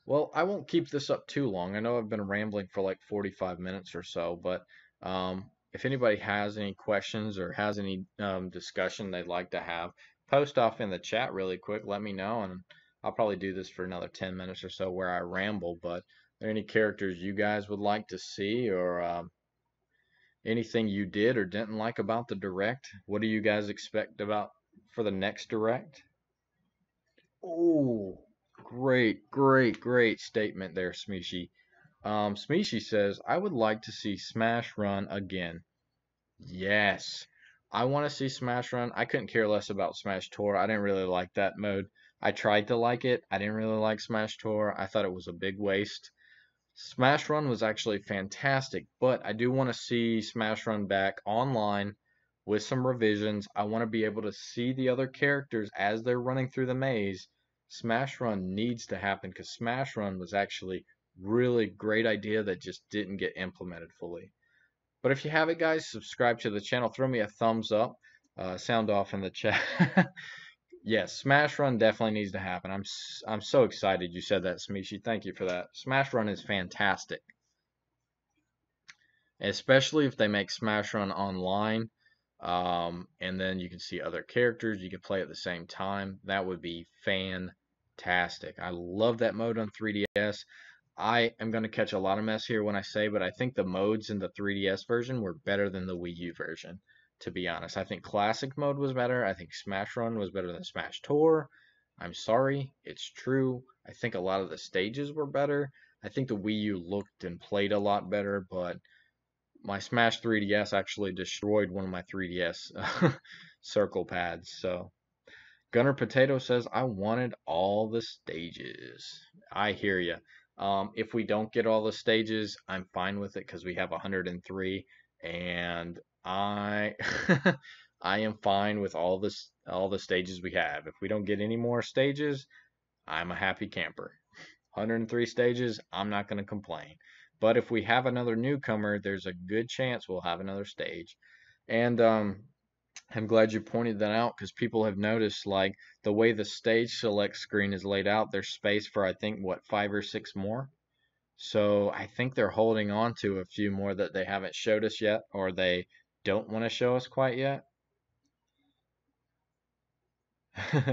Well, I won't keep this up too long. I know I've been rambling for like 45 minutes or so, but if anybody has any questions or has any discussion they'd like to have, post off in the chat really quick. Let me know, and I'll probably do this for another 10 minutes or so where I ramble. But are there any characters you guys would like to see or anything you did or didn't like about the direct? What do you guys expect about for the next direct? Oh, great statement there, Smeeshi. Smeeshi says, I would like to see Smash Run again. Yes, I want to see Smash Run. I couldn't care less about Smash Tour. I didn't really like that mode. I tried to like it. I didn't really like Smash Tour. I thought it was a big waste. Smash Run was actually fantastic, but I do want to see Smash Run back online with some revisions. I want to be able to see the other characters as they're running through the maze. Smash Run needs to happen because Smash Run was actually really great idea that just didn't get implemented fully. But if you have it, guys, subscribe to the channel. Throw me a thumbs up. Sound off in the chat. Yes, Smash Run definitely needs to happen. I'm so excited you said that, Smishi. Thank you for that. Smash Run is fantastic, especially if they make Smash Run online, and then you can see other characters. You can play at the same time. That would be fantastic. fantastic. I love that mode on 3DS. I am going to catch a lot of mess here when I say, but I think the modes in the 3DS version were better than the Wii U version, to be honest. I think Classic mode was better. I think Smash Run was better than Smash Tour. I'm sorry, it's true. I think a lot of the stages were better. I think the Wii U looked and played a lot better, but my Smash 3DS actually destroyed one of my 3DS circle pads. So Gunner Potato says, I wanted all the stages. I hear you. If we don't get all the stages, I'm fine with it because we have 103, and I I am fine with all the stages we have. If we don't get any more stages, I'm a happy camper. 103 stages, I'm not going to complain. But if we have another newcomer, there's a good chance we'll have another stage. And I'm glad you pointed that out because people have noticed like the way the stage select screen is laid out, there's space for I think what 5 or 6 more. So I think they're holding on to a few more that they haven't showed us yet or they don't want to show us quite yet.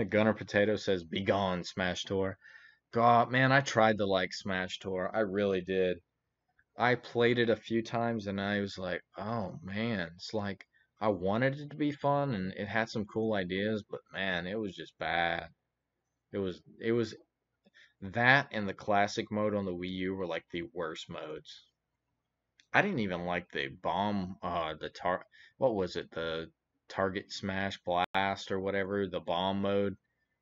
Gunner Potato says, "Be gone, Smash Tour." God, man, I tried to like Smash Tour. I really did. I played it a few times and I was like, oh man, it's like I wanted it to be fun and it had some cool ideas, but man, it was just bad. It was that and the classic mode on the Wii U were like the worst modes. I didn't even like the bomb what was it? The target smash blast or whatever, the bomb mode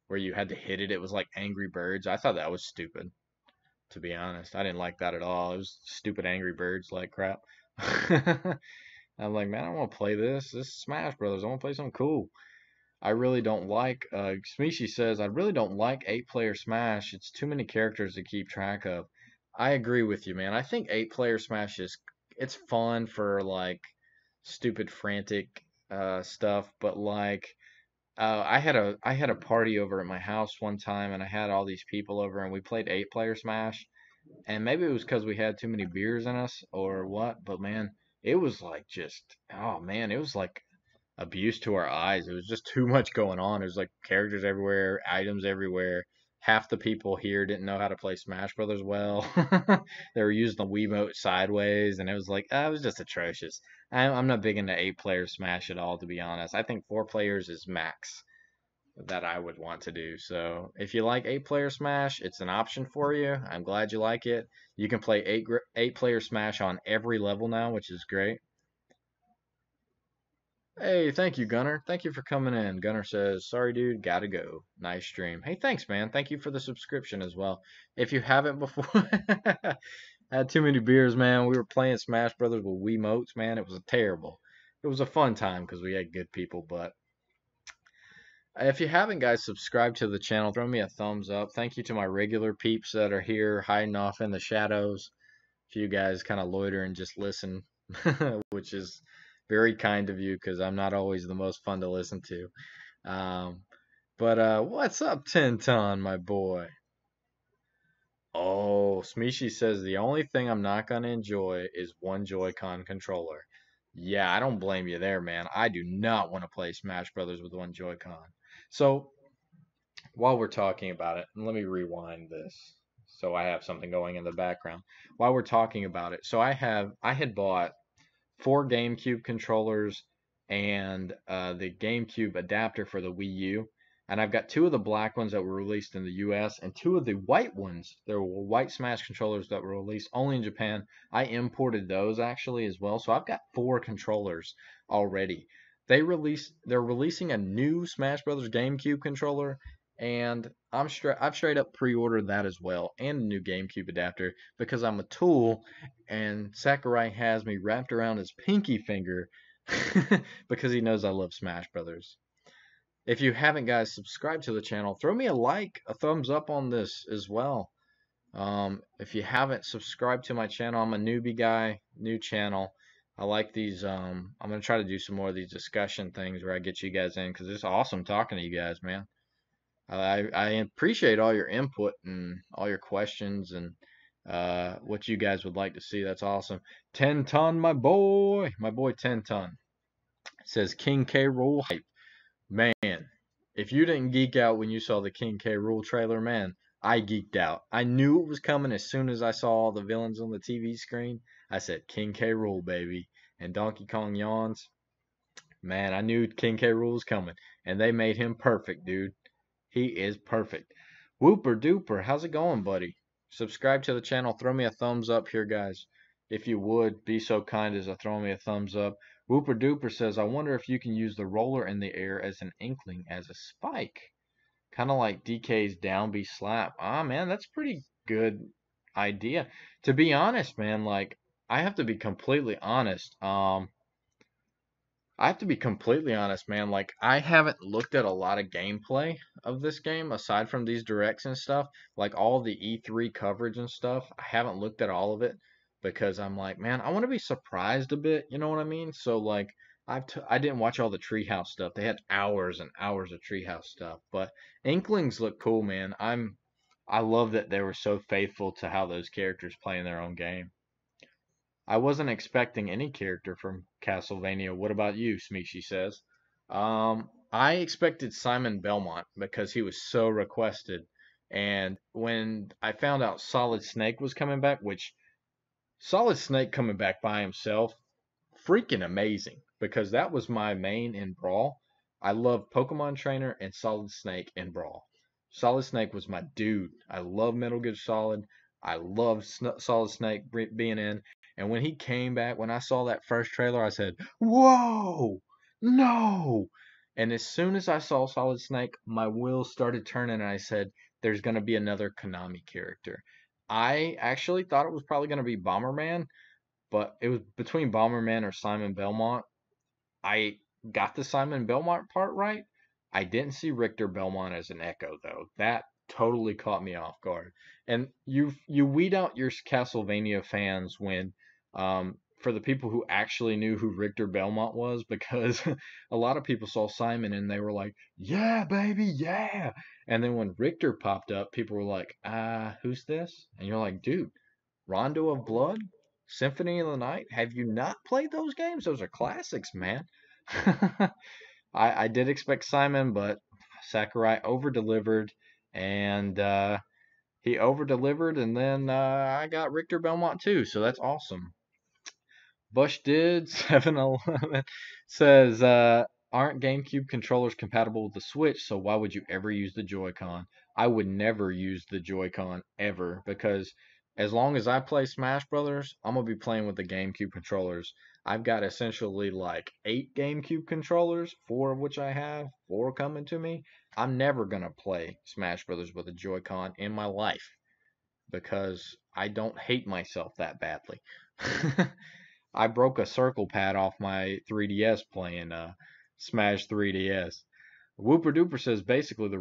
where you had to hit it. It was like Angry Birds. I thought that was stupid, to be honest. I didn't like that at all. It was stupid Angry Birds like crap. I'm like, man, I don't want to play this. This is Smash Brothers. I want to play something cool. I really don't like. Smishi says, I really don't like 8-player Smash. It's too many characters to keep track of. I agree with you, man. I think 8-player Smash is it's fun for like stupid frantic stuff, but like I had a party over at my house one time, and I had all these people over, and we played 8-player Smash. And maybe it was because we had too many beers in us or what, but man, it was like just, oh man, it was like abuse to our eyes. It was just too much going on. It was like characters everywhere, items everywhere. Half the people here didn't know how to play Smash Brothers well. They were using the Wiimote sideways, and it was like, it was just atrocious. I'm not big into 8-player Smash at all, to be honest. I think 4 players is max that I would want to do. So if you like 8-player Smash, it's an option for you. I'm glad you like it. You can play 8-player Smash on every level now, which is great. Hey, thank you, Gunner. Thank you for coming in. Gunner says, sorry, dude, gotta go. Nice stream. Hey, thanks, man. Thank you for the subscription as well. If you haven't before, had too many beers, man. We were playing Smash Brothers with Wiimotes, man. It was terrible. It was a fun time because we had good people, but if you haven't, guys, subscribe to the channel. Throw me a thumbs up. Thank you to my regular peeps that are here hiding off in the shadows. If you guys kind of loiter and just listen, which is very kind of you because I'm not always the most fun to listen to. But what's up, Tinton, my boy? Oh, Smishi says the only thing I'm not gonna enjoy is one Joy-Con controller. Yeah, I don't blame you there, man. I do not want to play Smash Brothers with one Joy-Con. So while we're talking about it, and let me rewind this so I have something going in the background. While we're talking about it, so I had bought 4 GameCube controllers and the GameCube adapter for the Wii U. And I've got 2 of the black ones that were released in the US and 2 of the white ones. There were white Smash controllers that were released only in Japan. I imported those actually as well. So I've got 4 controllers already. They're releasing a new Smash Brothers GameCube controller, and I've straight up pre-ordered that as well, and a new GameCube adapter because I'm a tool, and Sakurai has me wrapped around his pinky finger because he knows I love Smash Brothers. If you haven't, guys, subscribe to the channel. Throw me a like, a thumbs up on this as well. If you haven't subscribed to my channel, I'm a newbie guy, new channel. I like these. I'm gonna try to do some more of these discussion things where I get you guys in because it's awesome talking to you guys, man. I appreciate all your input and all your questions and what you guys would like to see. That's awesome. 10 ton, my boy 10 ton says King K Rool hype. Man, if you didn't geek out when you saw the King K. Rool trailer, man, I geeked out. I knew it was coming as soon as I saw all the villains on the TV screen. I said, King K. Rool, baby. And Donkey Kong yawns. Man, I knew King K. Rool was coming. And they made him perfect, dude. He is perfect. Whooper duper, how's it going, buddy? Subscribe to the channel. Throw me a thumbs up here, guys. If you would, be so kind as to throw me a thumbs up. Whooper duper says, I wonder if you can use the roller in the air as an inkling as a spike. Kind of like DK's down B slap. Ah, man, that's pretty good idea. To be honest, man, like, I have to be completely honest. I have to be completely honest, man. Like, I haven't looked at a lot of gameplay of this game aside from these directs and stuff. Like, all the E3 coverage and stuff. I haven't looked at all of it because I'm like, man, I want to be surprised a bit. You know what I mean? So, like, I didn't watch all the Treehouse stuff. They had hours and hours of Treehouse stuff. But Inklings look cool, man. I love that they were so faithful to how those characters play in their own game. I wasn't expecting any character from Castlevania. What about you? Smeeshi says. I expected Simon Belmont because he was so requested. And when I found out Solid Snake was coming back, which Solid Snake coming back by himself, freaking amazing because that was my main in Brawl. I love Pokemon Trainer and Solid Snake in Brawl. Solid Snake was my dude. I love Metal Gear Solid. I love Solid Snake being in. And when he came back, when I saw that first trailer, I said, "Whoa, no!" And as soon as I saw Solid Snake, my wheels started turning, and I said, "There's going to be another Konami character." I actually thought it was probably going to be Bomberman, but it was between Bomberman or Simon Belmont. I got the Simon Belmont part right. I didn't see Richter Belmont as an Echo though. That totally caught me off guard. And you weed out your Castlevania fans when for the people who actually knew who Richter Belmont was because a lot of people saw Simon and they were like, "Yeah, baby, yeah." And then when Richter popped up, people were like, who's this?" And you're like, "Dude, Rondo of Blood, Symphony of the Night. Have you not played those games? Those are classics, man." I did expect Simon, but Sakurai over delivered, and he over delivered, and then I got Richter Belmont too, so that's awesome. Bush did 7-Eleven says, aren't GameCube controllers compatible with the Switch, so why would you ever use the Joy-Con? I would never use the Joy-Con ever because as long as I play Smash Brothers, I'm gonna be playing with the GameCube controllers. I've got essentially like 8 GameCube controllers, 4 of which I have, 4 coming to me. I'm never gonna play Smash Brothers with a Joy-Con in my life because I don't hate myself that badly. I broke a circle pad off my 3DS playing Smash 3DS. Whooper Duper says basically the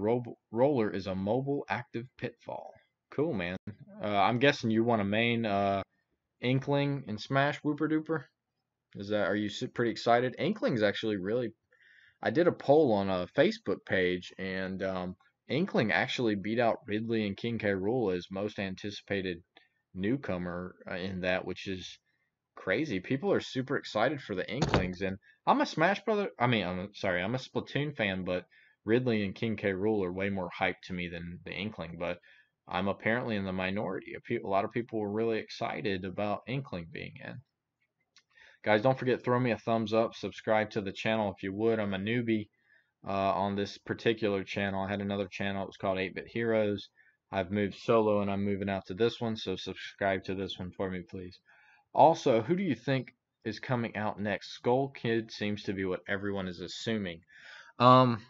roller is a mobile active pitfall. Cool, man. I'm guessing you want a main Inkling in Smash, Whooper Duper. Are you pretty excited? Inkling's actually really. I did a poll on a Facebook page, and Inkling actually beat out Ridley and King K. Rool as most anticipated newcomer in that, which is crazy. People are super excited for the Inklings, and I'm a Smash Brother. I mean, I'm a Splatoon fan, but Ridley and King K. Rool are way more hyped to me than the Inkling. But I'm apparently in the minority. A lot of people were really excited about Inkling being in. Guys, don't forget, throw me a thumbs up, subscribe to the channel if you would. I'm a newbie on this particular channel. I had another channel, it was called 8-Bit Heroes. I've moved solo and I'm moving out to this one, so subscribe to this one for me, please. Also, who do you think is coming out next? Skull Kid seems to be what everyone is assuming. Um,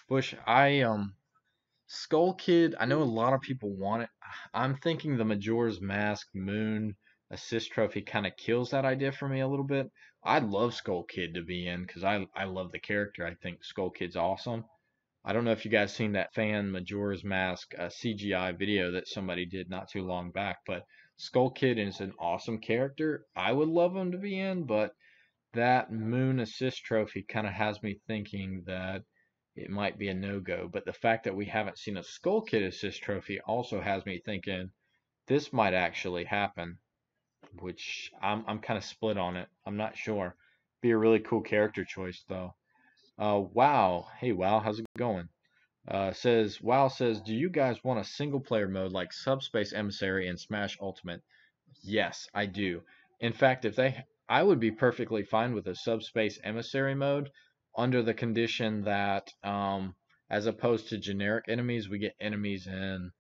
Bush, Skull Kid, I know a lot of people want it. I'm thinking the Majora's Mask Moon assist trophy kind of kills that idea for me a little bit. I'd love Skull Kid to be in because I love the character. I think Skull Kid's awesome. I don't know if you guys seen that fan Majora's Mask CGI video that somebody did not too long back, but Skull Kid is an awesome character. I would love him to be in, but that Moon Assist Trophy kind of has me thinking that it might be a no-go. But the fact that we haven't seen a Skull Kid Assist Trophy also has me thinking this might actually happen, which I'm kind of split on it. I'm not sure. Be a really cool character choice though. Wow. Hey, Wow, how's it going? Wow says, do you guys want a single player mode like Subspace Emissary and Smash Ultimate? Yes, I do. In fact, I would be perfectly fine with a Subspace Emissary mode under the condition that, as opposed to generic enemies, we get enemies in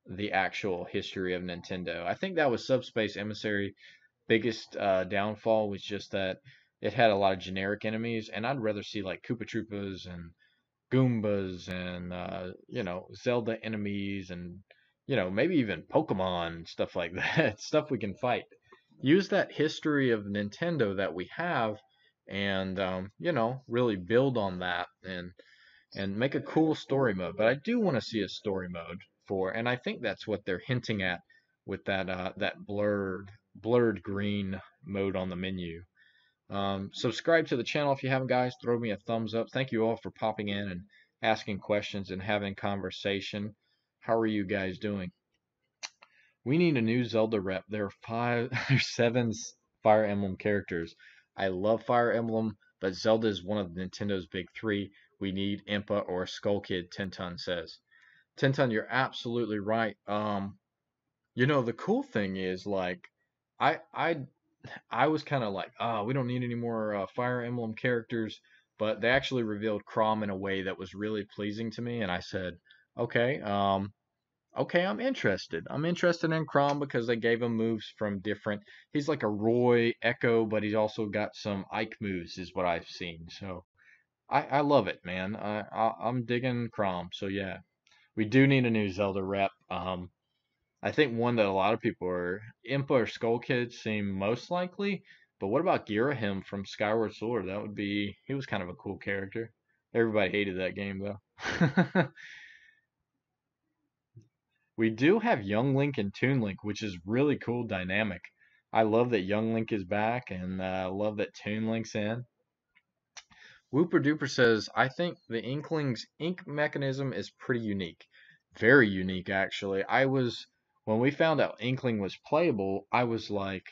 the actual history of Nintendo. I think that was Subspace Emissary biggest downfall was just that it had a lot of generic enemies, and I'd rather see like Koopa Troopas and Goombas and Zelda enemies and maybe even Pokemon stuff like that, stuff we can fight. Use that history of Nintendo that we have, and really build on that and make a cool story mode. But I do want to see a story mode and I think that's what they're hinting at with that blurred green mode on the menu. Subscribe to the channel if you haven't, guys. Throw me a thumbs up. Thank you all for popping in and asking questions and having conversation. How are you guys doing? We need a new Zelda rep. There are there's seven Fire Emblem characters. I love Fire Emblem, but Zelda is one of Nintendo's big three. We need Impa or Skull Kid, Tinton says. Tinton, you're absolutely right. The cool thing is like I I I was kind of like, we don't need any more Fire Emblem characters, but they actually revealed Chrom in a way that was really pleasing to me, and I said, okay, okay, I'm interested. I'm interested in Chrom because they gave him moves from different. He's like a Roy Echo, but he's also got some Ike moves, is what I've seen. So I love it, man. I'm digging Chrom. So yeah, we do need a new Zelda rep. I think one that a lot of people are Impa or Skull Kid seem most likely, but what about Girahim from Skyward Sword? He was kind of a cool character. Everybody hated that game though. We do have Young Link and Toon Link, which is really cool dynamic. I love that Young Link is back and I love that Toon Link's in. Whooper Duper says, I think the Inkling's ink mechanism is pretty unique. Very unique, actually. When we found out Inkling was playable, I was like,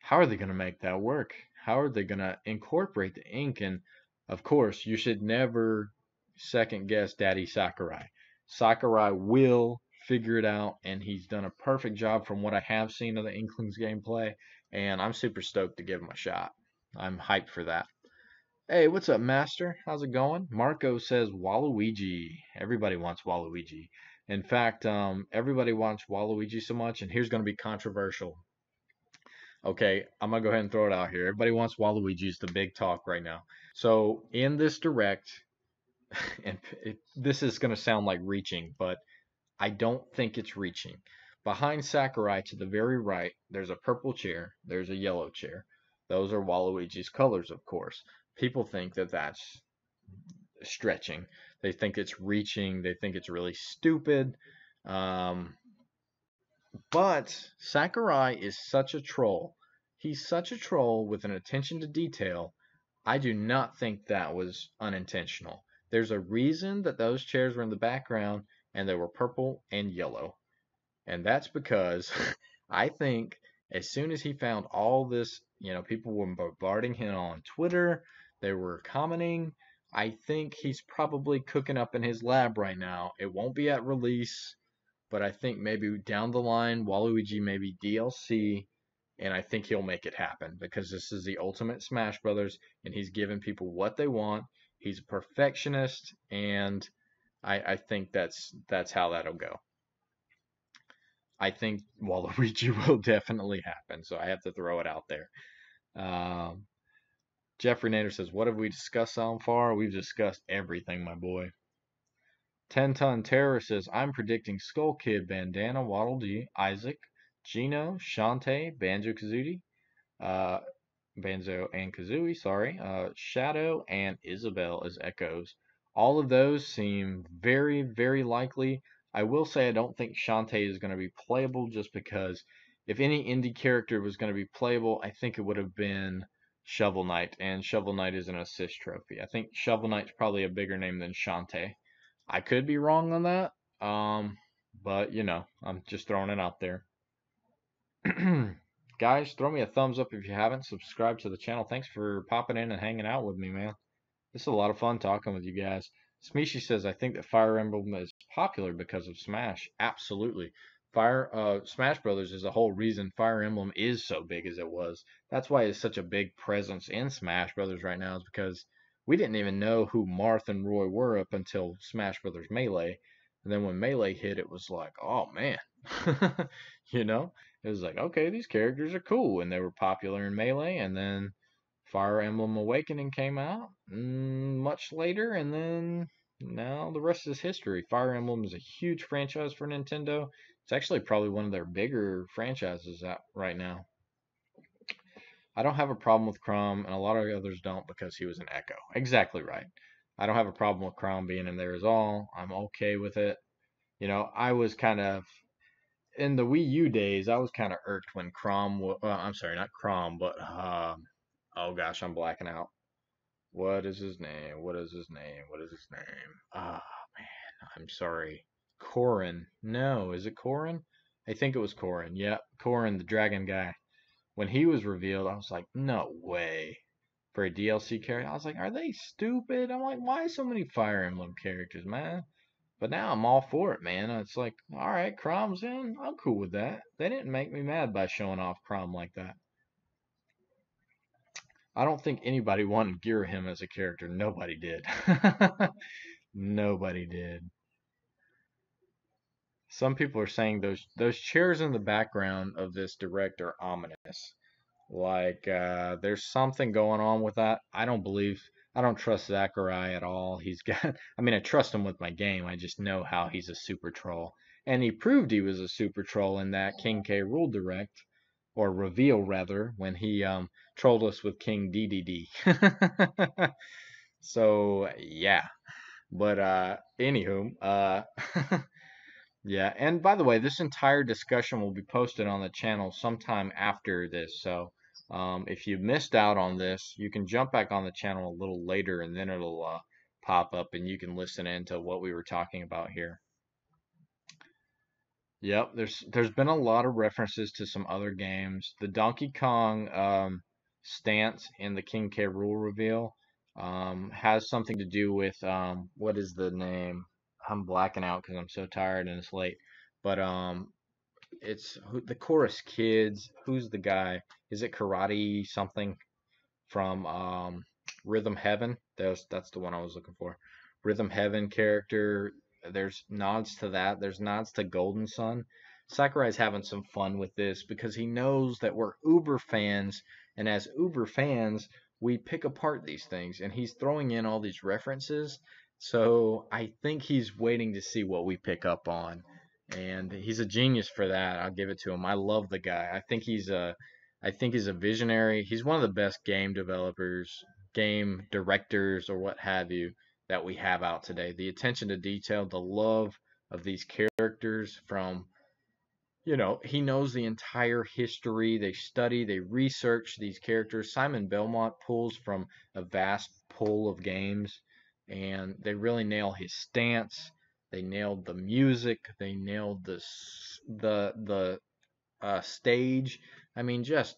how are they going to make that work? How are they going to incorporate the ink? And of course, you should never second guess Daddy Sakurai. Sakurai will figure it out, and he's done a perfect job from what I have seen of the Inkling's gameplay, and I'm super stoked to give him a shot. I'm hyped for that. Hey, what's up, Master? How's it going? Marco says Waluigi. Everybody wants Waluigi. In fact, everybody wants Waluigi so much, and here's going to be controversial. Okay, I'm going to go ahead and throw it out here. Everybody wants Waluigi is the big talk right now. So, in this direct, and this is going to sound like reaching, but I don't think it's reaching. Behind Sakurai to the very right, there's a purple chair, there's a yellow chair. Those are Waluigi's colors, of course. People think that that's stretching. They think it's reaching. They think it's really stupid. Um, but Sakurai is such a troll. He's such a troll with an attention to detail. I do not think that was unintentional. There's a reason that those chairs were in the background and they were purple and yellow. And that's because I think as soon as he found all this, people were bombarding him on Twitter, they were commenting. I think he's probably cooking up in his lab right now. It won't be at release, but I think maybe down the line, Waluigi may be DLC, and I think he'll make it happen because this is the ultimate Smash Brothers, and he's giving people what they want. He's a perfectionist, and I think that's how that'll go. I think Waluigi will definitely happen, so I have to throw it out there. Um, Jeffrey Nader says, "What have we discussed so far? We've discussed everything, my boy." 10 Ton Terror says, "I'm predicting Skull Kid, Bandana, Waddle Dee, Isaac, Gino, Shantae, Banjo Kazooie, uh, Banjo and Kazooie, sorry, Shadow, and Isabelle as Echoes. All of those seem very, very likely. I will say I don't think Shantae is going to be playable just because if any indie character was going to be playable, I think it would have been Shovel Knight, and Shovel Knight is an assist trophy. I think Shovel Knight's probably a bigger name than Shantae. I could be wrong on that, but I'm just throwing it out there. Guys, throw me a thumbs up if you haven't. Subscribe to the channel. Thanks for popping in and hanging out with me, man. This is a lot of fun talking with you guys. Smeeshy says, I think that Fire Emblem is popular because of Smash. Absolutely. Smash Brothers is the whole reason Fire Emblem is so big as it was. That's why it's such a big presence in Smash Brothers right now, is because we didn't even know who Marth and Roy were up until Smash Brothers Melee. And then when Melee hit, it was like, oh man. you know? It was like, okay, these characters are cool. And they were popular in Melee. And then Fire Emblem Awakening came out much later, and then now the rest is history. Fire Emblem is a huge franchise for Nintendo. It's actually probably one of their bigger franchises out right now. I don't have a problem with Chrom, and a lot of others don't because he was an Echo. Exactly right. I don't have a problem with Chrom being in there at all. I'm okay with it. I was kind of in the Wii U days. I was kind of irked when I'm sorry, not Chrom, but oh gosh, I'm blacking out. What is his name? What is his name? What is his name? Ah, man, I'm sorry. Corrin. No, is it Corrin? I think it was Corrin. Yeah, Corrin, the dragon guy. When he was revealed, I was like, no way. For a DLC character, I was like, are they stupid? I'm like, why so many Fire Emblem characters, man? But now I'm all for it, man. It's like, all right, Chrom's in. I'm cool with that. They didn't make me mad by showing off Chrom like that. I don't think anybody wanted Girahim as a character. Nobody did. Nobody did. Some people are saying those chairs in the background of this direct are ominous. Like there's something going on with that. I don't trust Zachariah at all. He's got I mean I trust him with my game. I just know how he's a super troll. And he proved he was a super troll in that King K. Rool direct, or reveal rather, when he trolled us with King DDD. So yeah. But anywho, yeah. And by the way, this entire discussion will be posted on the channel sometime after this. So if you missed out on this, you can jump back on the channel a little later, and then it'll pop up, and you can listen into what we were talking about here. Yep, there's been a lot of references to some other games. The Donkey Kong stance in the King K. Rool reveal has something to do with what is the name? I'm blacking out because I'm so tired and it's late. But it's the Chorus Kids. Who's the guy? Is it Karate something from Rhythm Heaven? That's the one I was looking for. Rhythm Heaven character. There's nods to that. There's nods to Golden Sun. Sakurai's having some fun with this because he knows that we're Uber fans, and as Uber fans, we pick apart these things, and he's throwing in all these references. So I think he's waiting to see what we pick up on, and he's a genius for that. I'll give it to him. I love the guy. I think he's a visionary. He's one of the best game developers, game directors, or what have you that we have out today. The attention to detail, the love of these characters from, he knows the entire history. They study, they research these characters. Simon Belmont pulls from a vast pool of games, and they really nail his stance. They nailed the music. They nailed the stage. I mean, just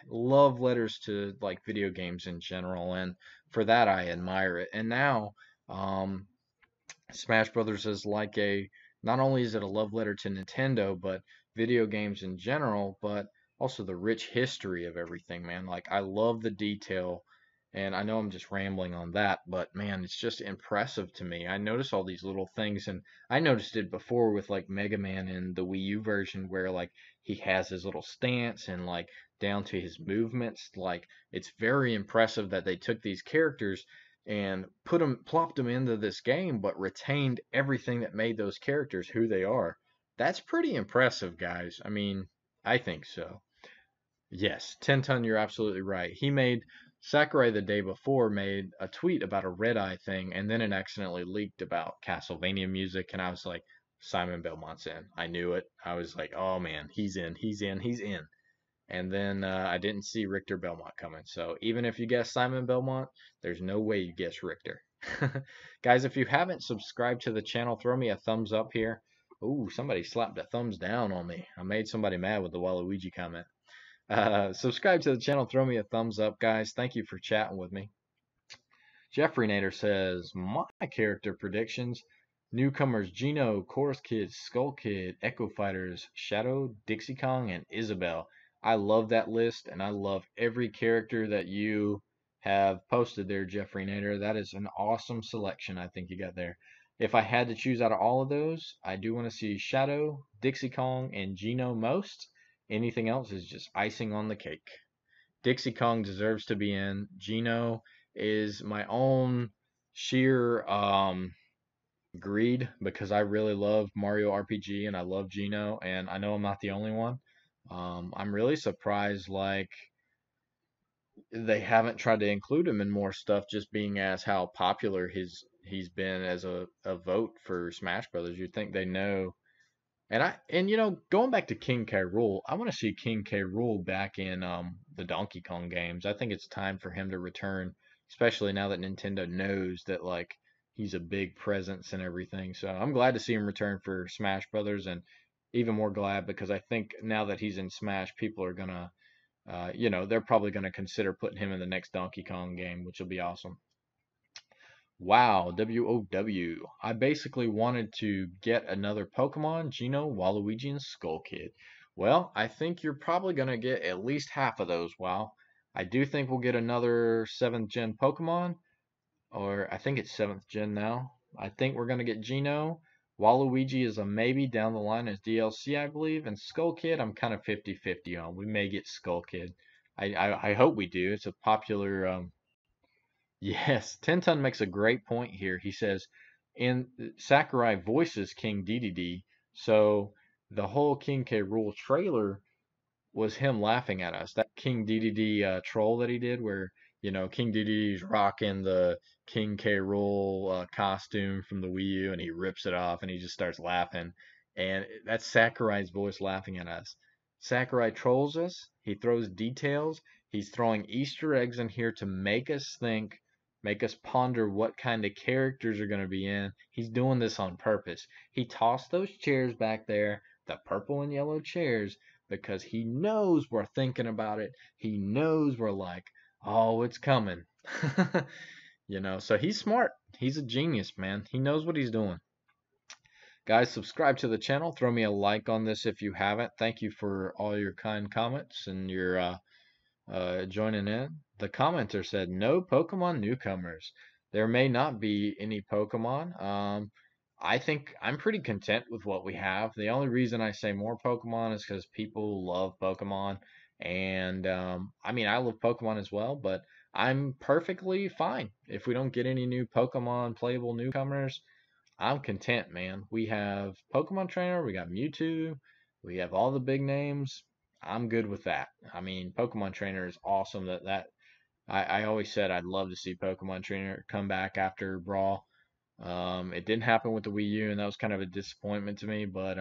love letters to like video games in general, and for that I admire it. And now, um, Smash Brothers is like not only is it a love letter to Nintendo, but video games in general, but also the rich history of everything, man. Like I love the detail, and I know I'm just rambling on that, but man, it's just impressive to me. I notice all these little things, and I noticed it before with like Mega Man in the Wii U version, where like he has his little stance and like down to his movements. Like it's very impressive that they took these characters and plopped them into this game, but retained everything that made those characters who they are. That's pretty impressive, guys. I mean, I think so. Yes, 10 Ton, you're absolutely right. Sakurai the day before made a tweet about a red eye thing, and then it accidentally leaked about Castlevania music, and I was like, Simon Belmont's in. I knew it. I was like, oh man, he's in, he's in, he's in. And then I didn't see Richter Belmont coming. So even if you guess Simon Belmont, there's no way you guess Richter. Guys, if you haven't subscribed to the channel, throw me a thumbs up here. Ooh, somebody slapped a thumbs down on me. I made somebody mad with the Waluigi comment. Subscribe to the channel, throw me a thumbs up, guys. Thank you for chatting with me. Jeffrey Nader says, my character predictions: Newcomers Gino, Chorus Kid, Skull Kid, Echo Fighters, Shadow, Dixie Kong, and Isabel. I love that list, and I love every character that you have posted there, Jeffrey Nader. That is an awesome selection I think you got there. If I had to choose out of all of those, I do want to see Shadow, Dixie Kong, and Gino most. Anything else is just icing on the cake. Dixie Kong deserves to be in. Gino is my own sheer greed because I really love Mario RPG and I love Gino, and I know I'm not the only one. I'm really surprised like they haven't tried to include him in more stuff, just being as how popular he's been as a vote for Smash Brothers. You'd think they know. And you know, going back to King K. Rool, I want to see King K. Rool back in the Donkey Kong games. I think it's time for him to return, especially now that Nintendo knows that like he's a big presence and everything. So I'm glad to see him return for Smash Brothers, and even more glad because I think now that he's in Smash, people are gonna, you know, they're probably gonna consider putting him in the next Donkey Kong game, which will be awesome. Wow, WOW. I basically wanted to get another Pokemon, Geno, Waluigi, and Skull Kid. Well, I think you're probably going to get at least half of those, wow. I do think we'll get another 7th gen Pokemon, or I think it's 7th gen now. I think we're going to get Geno. Waluigi is a maybe down the line as DLC, I believe, and Skull Kid, I'm kind of 50-50 on. We may get Skull Kid. I hope we do. It's a popular Yes, Tenton makes a great point here. He says, in Sakurai voices King Dedede, so the whole King K. Rool trailer was him laughing at us. That King Dedede troll that he did, where you know King Dedede's rocking the King K. Rool costume from the Wii U, and he rips it off, and he just starts laughing, and that's Sakurai's voice laughing at us. Sakurai trolls us. He throws details. He's throwing Easter eggs in here to make us think, make us ponder what kind of characters are going to be in. He's doing this on purpose. He tossed those chairs back there, the purple and yellow chairs, because he knows we're thinking about it. He knows we're like, oh, it's coming. You know, so he's smart. He's a genius, man. He knows what he's doing. Guys, subscribe to the channel. Throw me a like on this if you haven't. Thank you for all your kind comments and your joining in. The commenter said, no Pokemon newcomers. There may not be any Pokemon. I think I'm pretty content with what we have. The only reason I say more Pokemon is because people love Pokemon. And I mean, I love Pokemon as well, but I'm perfectly fine. If we don't get any new Pokemon playable newcomers, I'm content, man. We have Pokemon Trainer, we got Mewtwo, we have all the big names. I'm good with that. I mean, Pokemon Trainer is awesome. I always said I'd love to see Pokemon Trainer come back after Brawl. It didn't happen with the Wii U, and that was kind of a disappointment to me. But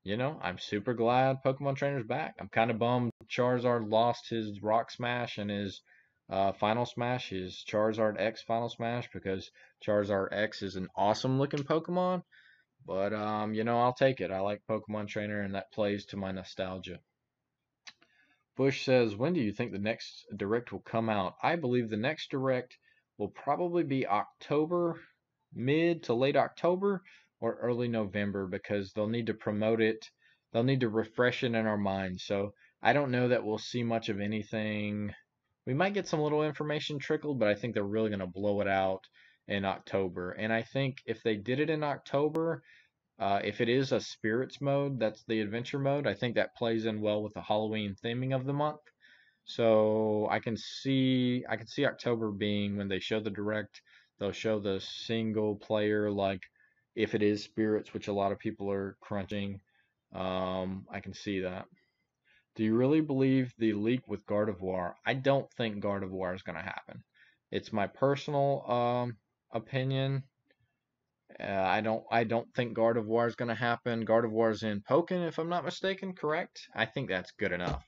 you know, I'm super glad Pokemon Trainer's back. I'm kind of bummed Charizard lost his Rock Smash and his Final Smash, his Charizard X Final Smash, because Charizard X is an awesome looking Pokemon. But you know, I'll take it. I like Pokemon Trainer, and that plays to my nostalgia. Bush says, when do you think the next direct will come out? I believe the next direct will probably be October, mid to late October, or early November, because they'll need to promote it. They'll need to refresh it in our minds. So I don't know that we'll see much of anything. We might get some little information trickled, but I think they're really going to blow it out in October. And I think if they did it in October, if it is a spirits mode, that's the adventure mode, I think that plays in well with the Halloween theming of the month. So I can see October being when they show the direct, they'll show the single player, like if it is spirits, which a lot of people are crunching. I can see that. Do you really believe the leak with Gardevoir? I don't think Gardevoir is going to happen. It's my personal opinion. I don't think Gardevoir is going to happen. Gardevoir's in Pokken, if I'm not mistaken, correct? I think that's good enough.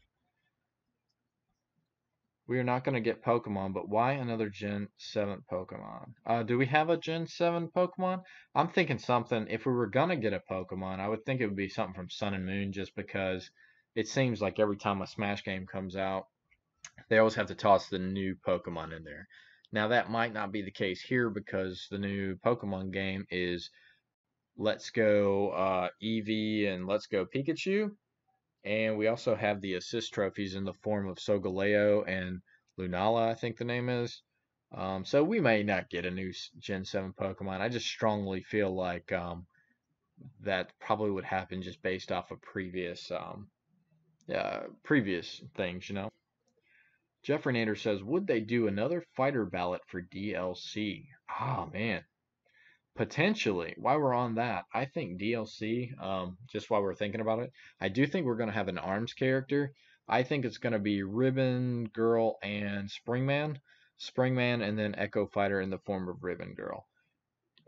We are not going to get Pokemon, but why another Gen 7 Pokemon? Do we have a Gen 7 Pokemon? I'm thinking something, if we were going to get a Pokemon, I would think it would be something from Sun and Moon, just because it seems like every time a Smash game comes out, they always have to toss the new Pokemon in there. Now that might not be the case here because the new Pokemon game is Let's Go Eevee and Let's Go Pikachu. And we also have the assist trophies in the form of Solgaleo and Lunala, I think the name is. So we may not get a new Gen 7 Pokemon. I just strongly feel like that probably would happen just based off of previous things, you know. Jeffrey Nader says, would they do another fighter ballot for DLC? Oh man, potentially. While we're on that, I think DLC, just while we're thinking about it, I do think we're going to have an ARMS character. I think it's going to be Ribbon Girl and Springman. Springman and then Echo Fighter in the form of Ribbon Girl.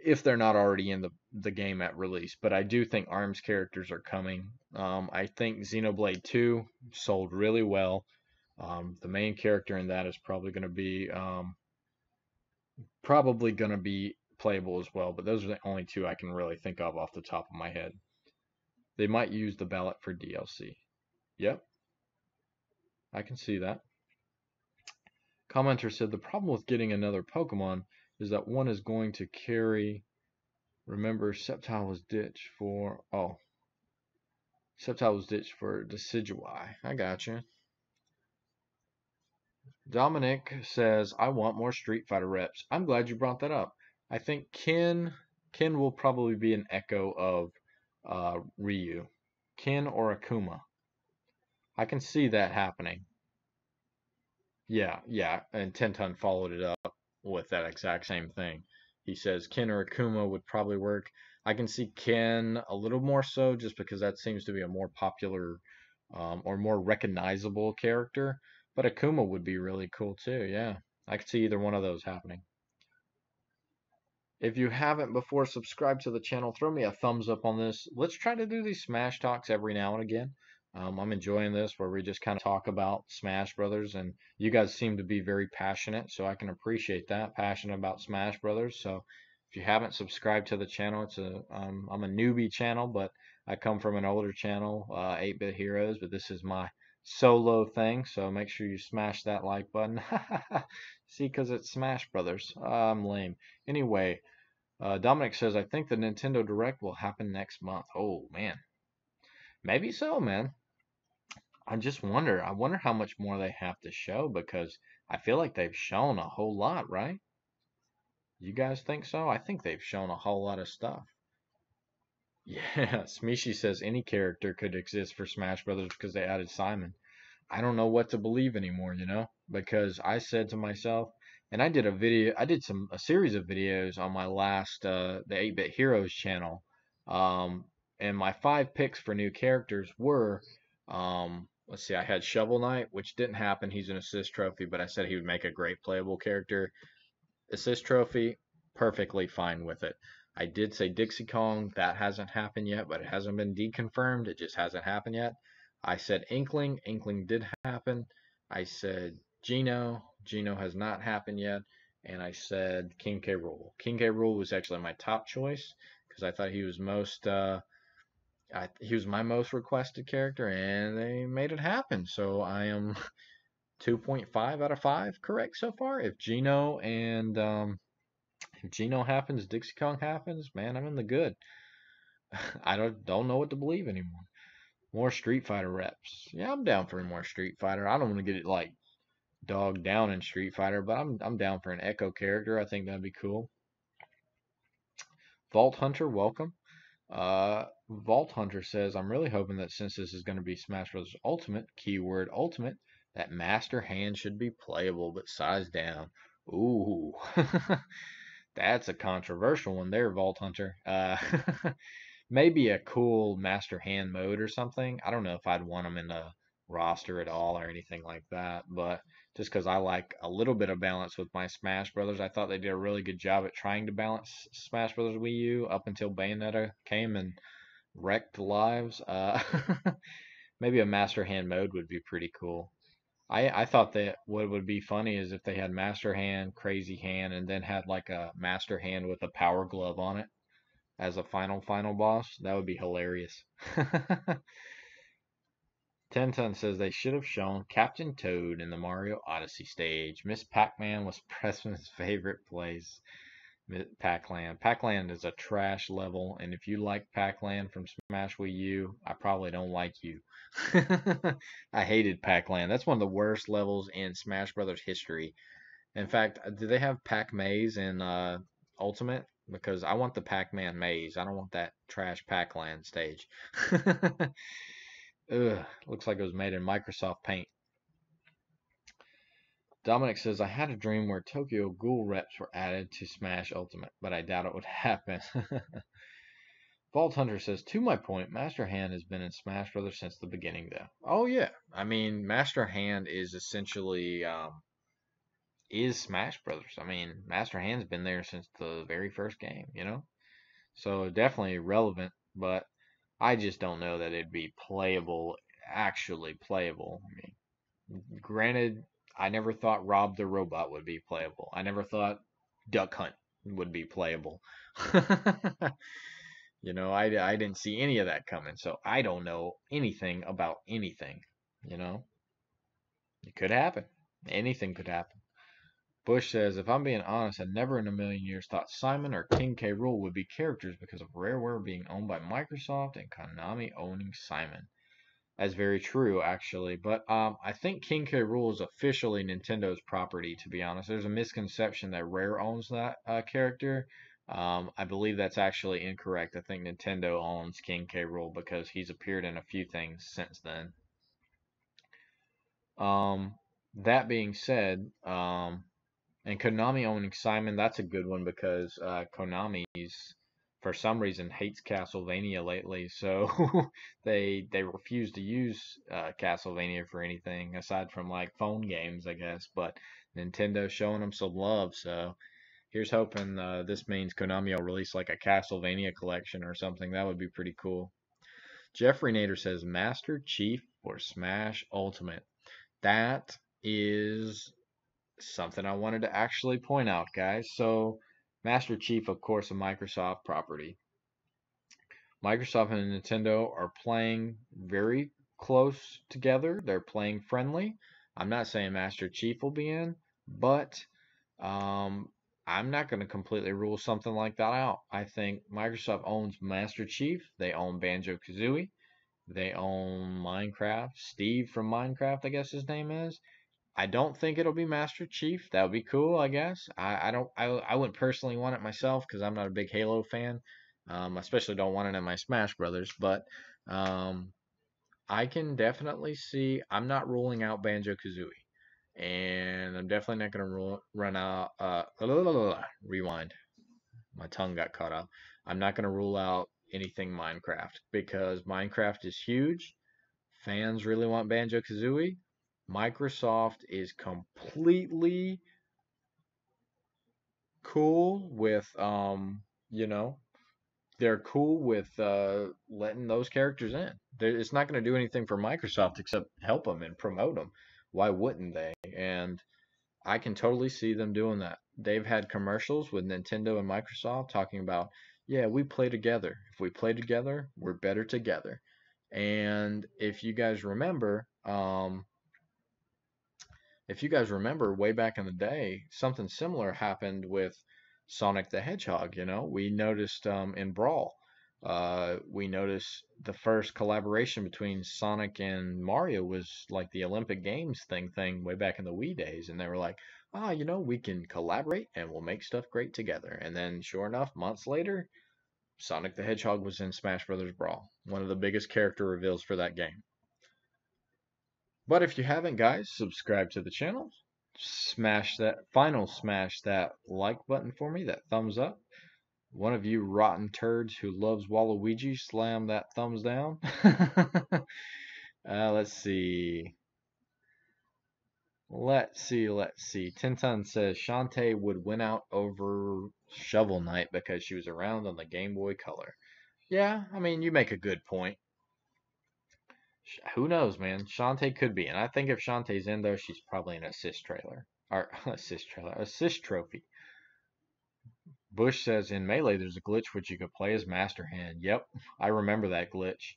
If they're not already in the game at release. But I do think ARMS characters are coming. I think Xenoblade 2 sold really well. The main character in that is probably gonna be playable as well, but those are the only two I can really think of off the top of my head. They might use the ballot for DLC. Yep, I can see that. Commenter said the problem with getting another Pokemon is that one is going to carry. Remember, Sceptile was ditched for. Oh, Sceptile was ditched for Decidueye. I gotcha. Dominic says, I want more Street Fighter reps. I'm glad you brought that up. I think Ken will probably be an echo of Ryu. Ken or Akuma. I can see that happening. Yeah, and Tenton followed it up with that exact same thing. He says Ken or Akuma would probably work. I can see Ken a little more so just because that seems to be a more popular or more recognizable character. But Akuma would be really cool too. Yeah, I could see either one of those happening. If you haven't before, subscribe to the channel. Throw me a thumbs up on this. Let's try to do these Smash Talks every now and again. I'm enjoying this where we just kind of talk about Smash Brothers, and you guys seem to be very passionate, so I can appreciate that, passionate about Smash Brothers. So if you haven't subscribed to the channel, I'm a newbie channel, but I come from an older channel, 8-Bit Heroes, but this is my solo thing, so make sure you smash that like button. See, because it's Smash Brothers. I'm lame. Anyway, Dominic says, I think the Nintendo Direct will happen next month. Oh, man. Maybe so, man. I just wonder. I wonder how much more they have to show because I feel like they've shown a whole lot, right? You guys think so? I think they've shown a whole lot of stuff. Yeah, Smishi says any character could exist for Smash Brothers because they added Simon. I don't know what to believe anymore, you know? Because I said to myself, and I did a series of videos on my last the 8-Bit Heroes channel. And my 5 picks for new characters were let's see, I had Shovel Knight, which didn't happen. He's an assist trophy, but I said he would make a great playable character. Assist trophy, perfectly fine with it. I did say Dixie Kong, that hasn't happened yet, but it hasn't been deconfirmed. It just hasn't happened yet. I said Inkling, Inkling did happen. I said Geno, Geno has not happened yet. And I said King K. Rool. King K. Rool was actually my top choice because I thought he was he was my most requested character, and they made it happen. So I am 2.5 out of 5 correct so far. If Geno happens, Dixie Kong happens, man, I'm in the good. I don't know what to believe anymore. More Street Fighter reps. Yeah, I'm down for more Street Fighter. I don't want to get it like dogged down in Street Fighter, but I'm down for an Echo character. I think that'd be cool. Vault Hunter, welcome. Vault Hunter says, I'm really hoping that since this is going to be Smash Bros. Ultimate, keyword ultimate, that Master Hand should be playable but size down. Ooh. That's a controversial one there, Vault Hunter. Maybe a cool Master Hand mode or something. I don't know if I'd want them in the roster at all or anything like that, but just because I like a little bit of balance with my Smash Brothers, I thought they did a really good job at trying to balance Smash Brothers Wii U up until Bayonetta came and wrecked lives. Maybe a Master Hand mode would be pretty cool. I thought that what would be funny is if they had Master Hand, Crazy Hand, and then had like a Master Hand with a Power Glove on it as a final boss. That would be hilarious. Tenton says they should have shown Captain Toad in the Mario Odyssey stage. Miss Pac-Man was Preston's favorite place. Pac-Land. Pac-Land is a trash level, and if you like Pac-Land from Smash Wii U, I probably don't like you. I hated Pac-Land. That's one of the worst levels in Smash Brothers history. In fact, do they have Pac-Maze in Ultimate? Because I want the Pac-Man maze. I don't want that trash Pac-Land stage. Ugh, looks like it was made in Microsoft Paint. Dominic says, I had a dream where Tokyo Ghoul reps were added to Smash Ultimate, but I doubt it would happen. Vault Hunter says, to my point, Master Hand has been in Smash Brothers since the beginning, though. Oh, yeah. I mean, Master Hand is essentially, is Smash Brothers. I mean, Master Hand's been there since the very first game, you know? So definitely relevant, but I just don't know that it'd be playable, actually playable. I mean, granted, I never thought Rob the Robot would be playable. I never thought Duck Hunt would be playable. You know, I didn't see any of that coming, so I don't know anything about anything. You know, it could happen. Anything could happen. Bush says, if I'm being honest, I never in a million years thought Simon or King K. Rool would be characters because of Rareware being owned by Microsoft and Konami owning Simon. That's very true, actually. But I think King K. Rool is officially Nintendo's property, to be honest. There's a misconception that Rare owns that character. I believe that's actually incorrect. I think Nintendo owns King K. Rool because he's appeared in a few things since then. That being said, and Konami owning Simon, that's a good one because Konami's for some reason hates Castlevania lately, so they refuse to use Castlevania for anything aside from like phone games, I guess. But Nintendo's showing them some love, so here's hoping this means Konami will release like a Castlevania collection or something. That would be pretty cool. Jeffrey Nader says Master Chief for Smash Ultimate. That is something I wanted to actually point out, guys. So, Master Chief, of course, a Microsoft property. Microsoft and Nintendo are playing very close together. They're playing friendly. I'm not saying Master Chief will be in, but I'm not going to completely rule something like that out. I think Microsoft owns Master Chief. They own Banjo Kazooie. They own Minecraft. Steve from Minecraft, I guess his name is. I don't think it'll be Master Chief. That would be cool, I guess. I wouldn't personally want it myself because I'm not a big Halo fan. I especially don't want it in my Smash Brothers, but um, I can definitely see. I'm not ruling out Banjo Kazooie, and I'm definitely not going to run out. Rewind. My tongue got caught up. I'm not going to rule out anything Minecraft because Minecraft is huge. Fans really want Banjo Kazooie. Microsoft is completely cool with you know, they're cool with letting those characters in. It's not going to do anything for Microsoft except help them and promote them. Why wouldn't they? And I can totally see them doing that. They've had commercials with Nintendo and Microsoft talking about, yeah, we play together. If we play together, we're better together. And if you guys remember way back in the day, something similar happened with Sonic the Hedgehog. You know, we noticed in Brawl, we noticed the first collaboration between Sonic and Mario was like the Olympic Games thing way back in the Wii days, and they were like, ah, you know, we can collaborate and we'll make stuff great together. And then, sure enough, months later, Sonic the Hedgehog was in Smash Brothers Brawl, one of the biggest character reveals for that game. But if you haven't, guys, subscribe to the channel. Smash that like button for me, that thumbs up. One of you rotten turds who loves Waluigi, slam that thumbs down. Let's see. Let's see. Tintin says Shantae would win out over Shovel Knight because she was around on the Game Boy Color. Yeah, I mean, you make a good point. Who knows, man? Shantae could be. And I think if Shantae's in, though, she's probably an assist trailer. Or assist trophy. Bush says in Melee there's a glitch which you could play as Master Hand. Yep, I remember that glitch.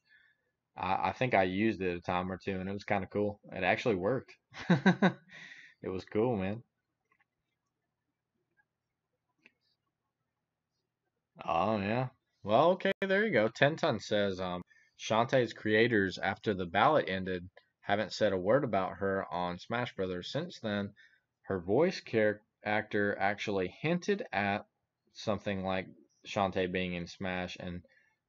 I think I used it a time or two, and it was kind of cool. It actually worked. It was cool, man. Oh yeah. Well, okay, there you go. Tenton says, Shantae's creators, after the ballot ended, haven't said a word about her on Smash Brothers since then. Her voice character actor actually hinted at something like Shantae being in Smash, and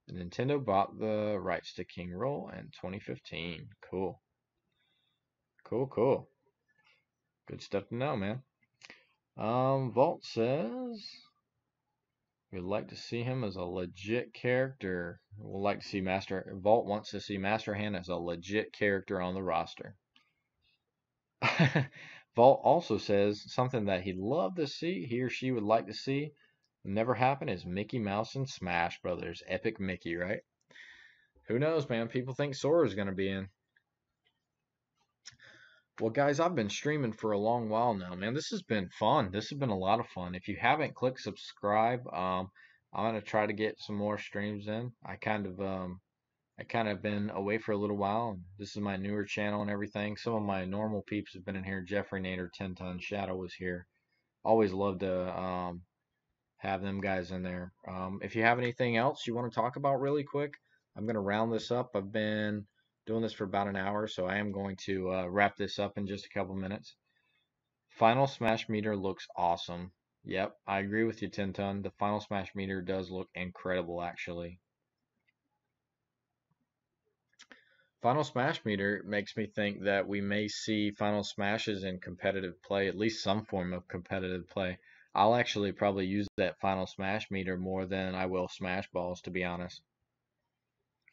Nintendo bought the rights to King Roll in 2015. Cool, cool, cool. Good stuff to know, man. Vault says we'd like to see him as a legit character. We'd like to see Master Vault wants to see Master Hand as a legit character on the roster. Vault also says something that he'd love to see, he or she would like to see, never happen is Mickey Mouse and Smash Brothers. Epic Mickey, right? Who knows, man? People think Sora's gonna be in. Well, guys, I've been streaming for a long while now, man. This has been fun. This has been a lot of fun. If you haven't, click subscribe. I'm gonna try to get some more streams in. I kind of been away for a little while. This is my newer channel and everything. Some of my normal peeps have been in here. Jeffrey Nader, 10 Ton Shadow was here. Always love to have them guys in there. If you have anything else you want to talk about really quick, I'm going to round this up. I've been doing this for about an hour, so I am going to wrap this up in just a couple minutes. Final Smash meter looks awesome. Yep, I agree with you, 10 Ton. The Final Smash meter does look incredible, actually. Final Smash meter makes me think that we may see Final Smashes in competitive play, at least some form of competitive play. I'll actually probably use that Final Smash meter more than I will Smash Balls, to be honest.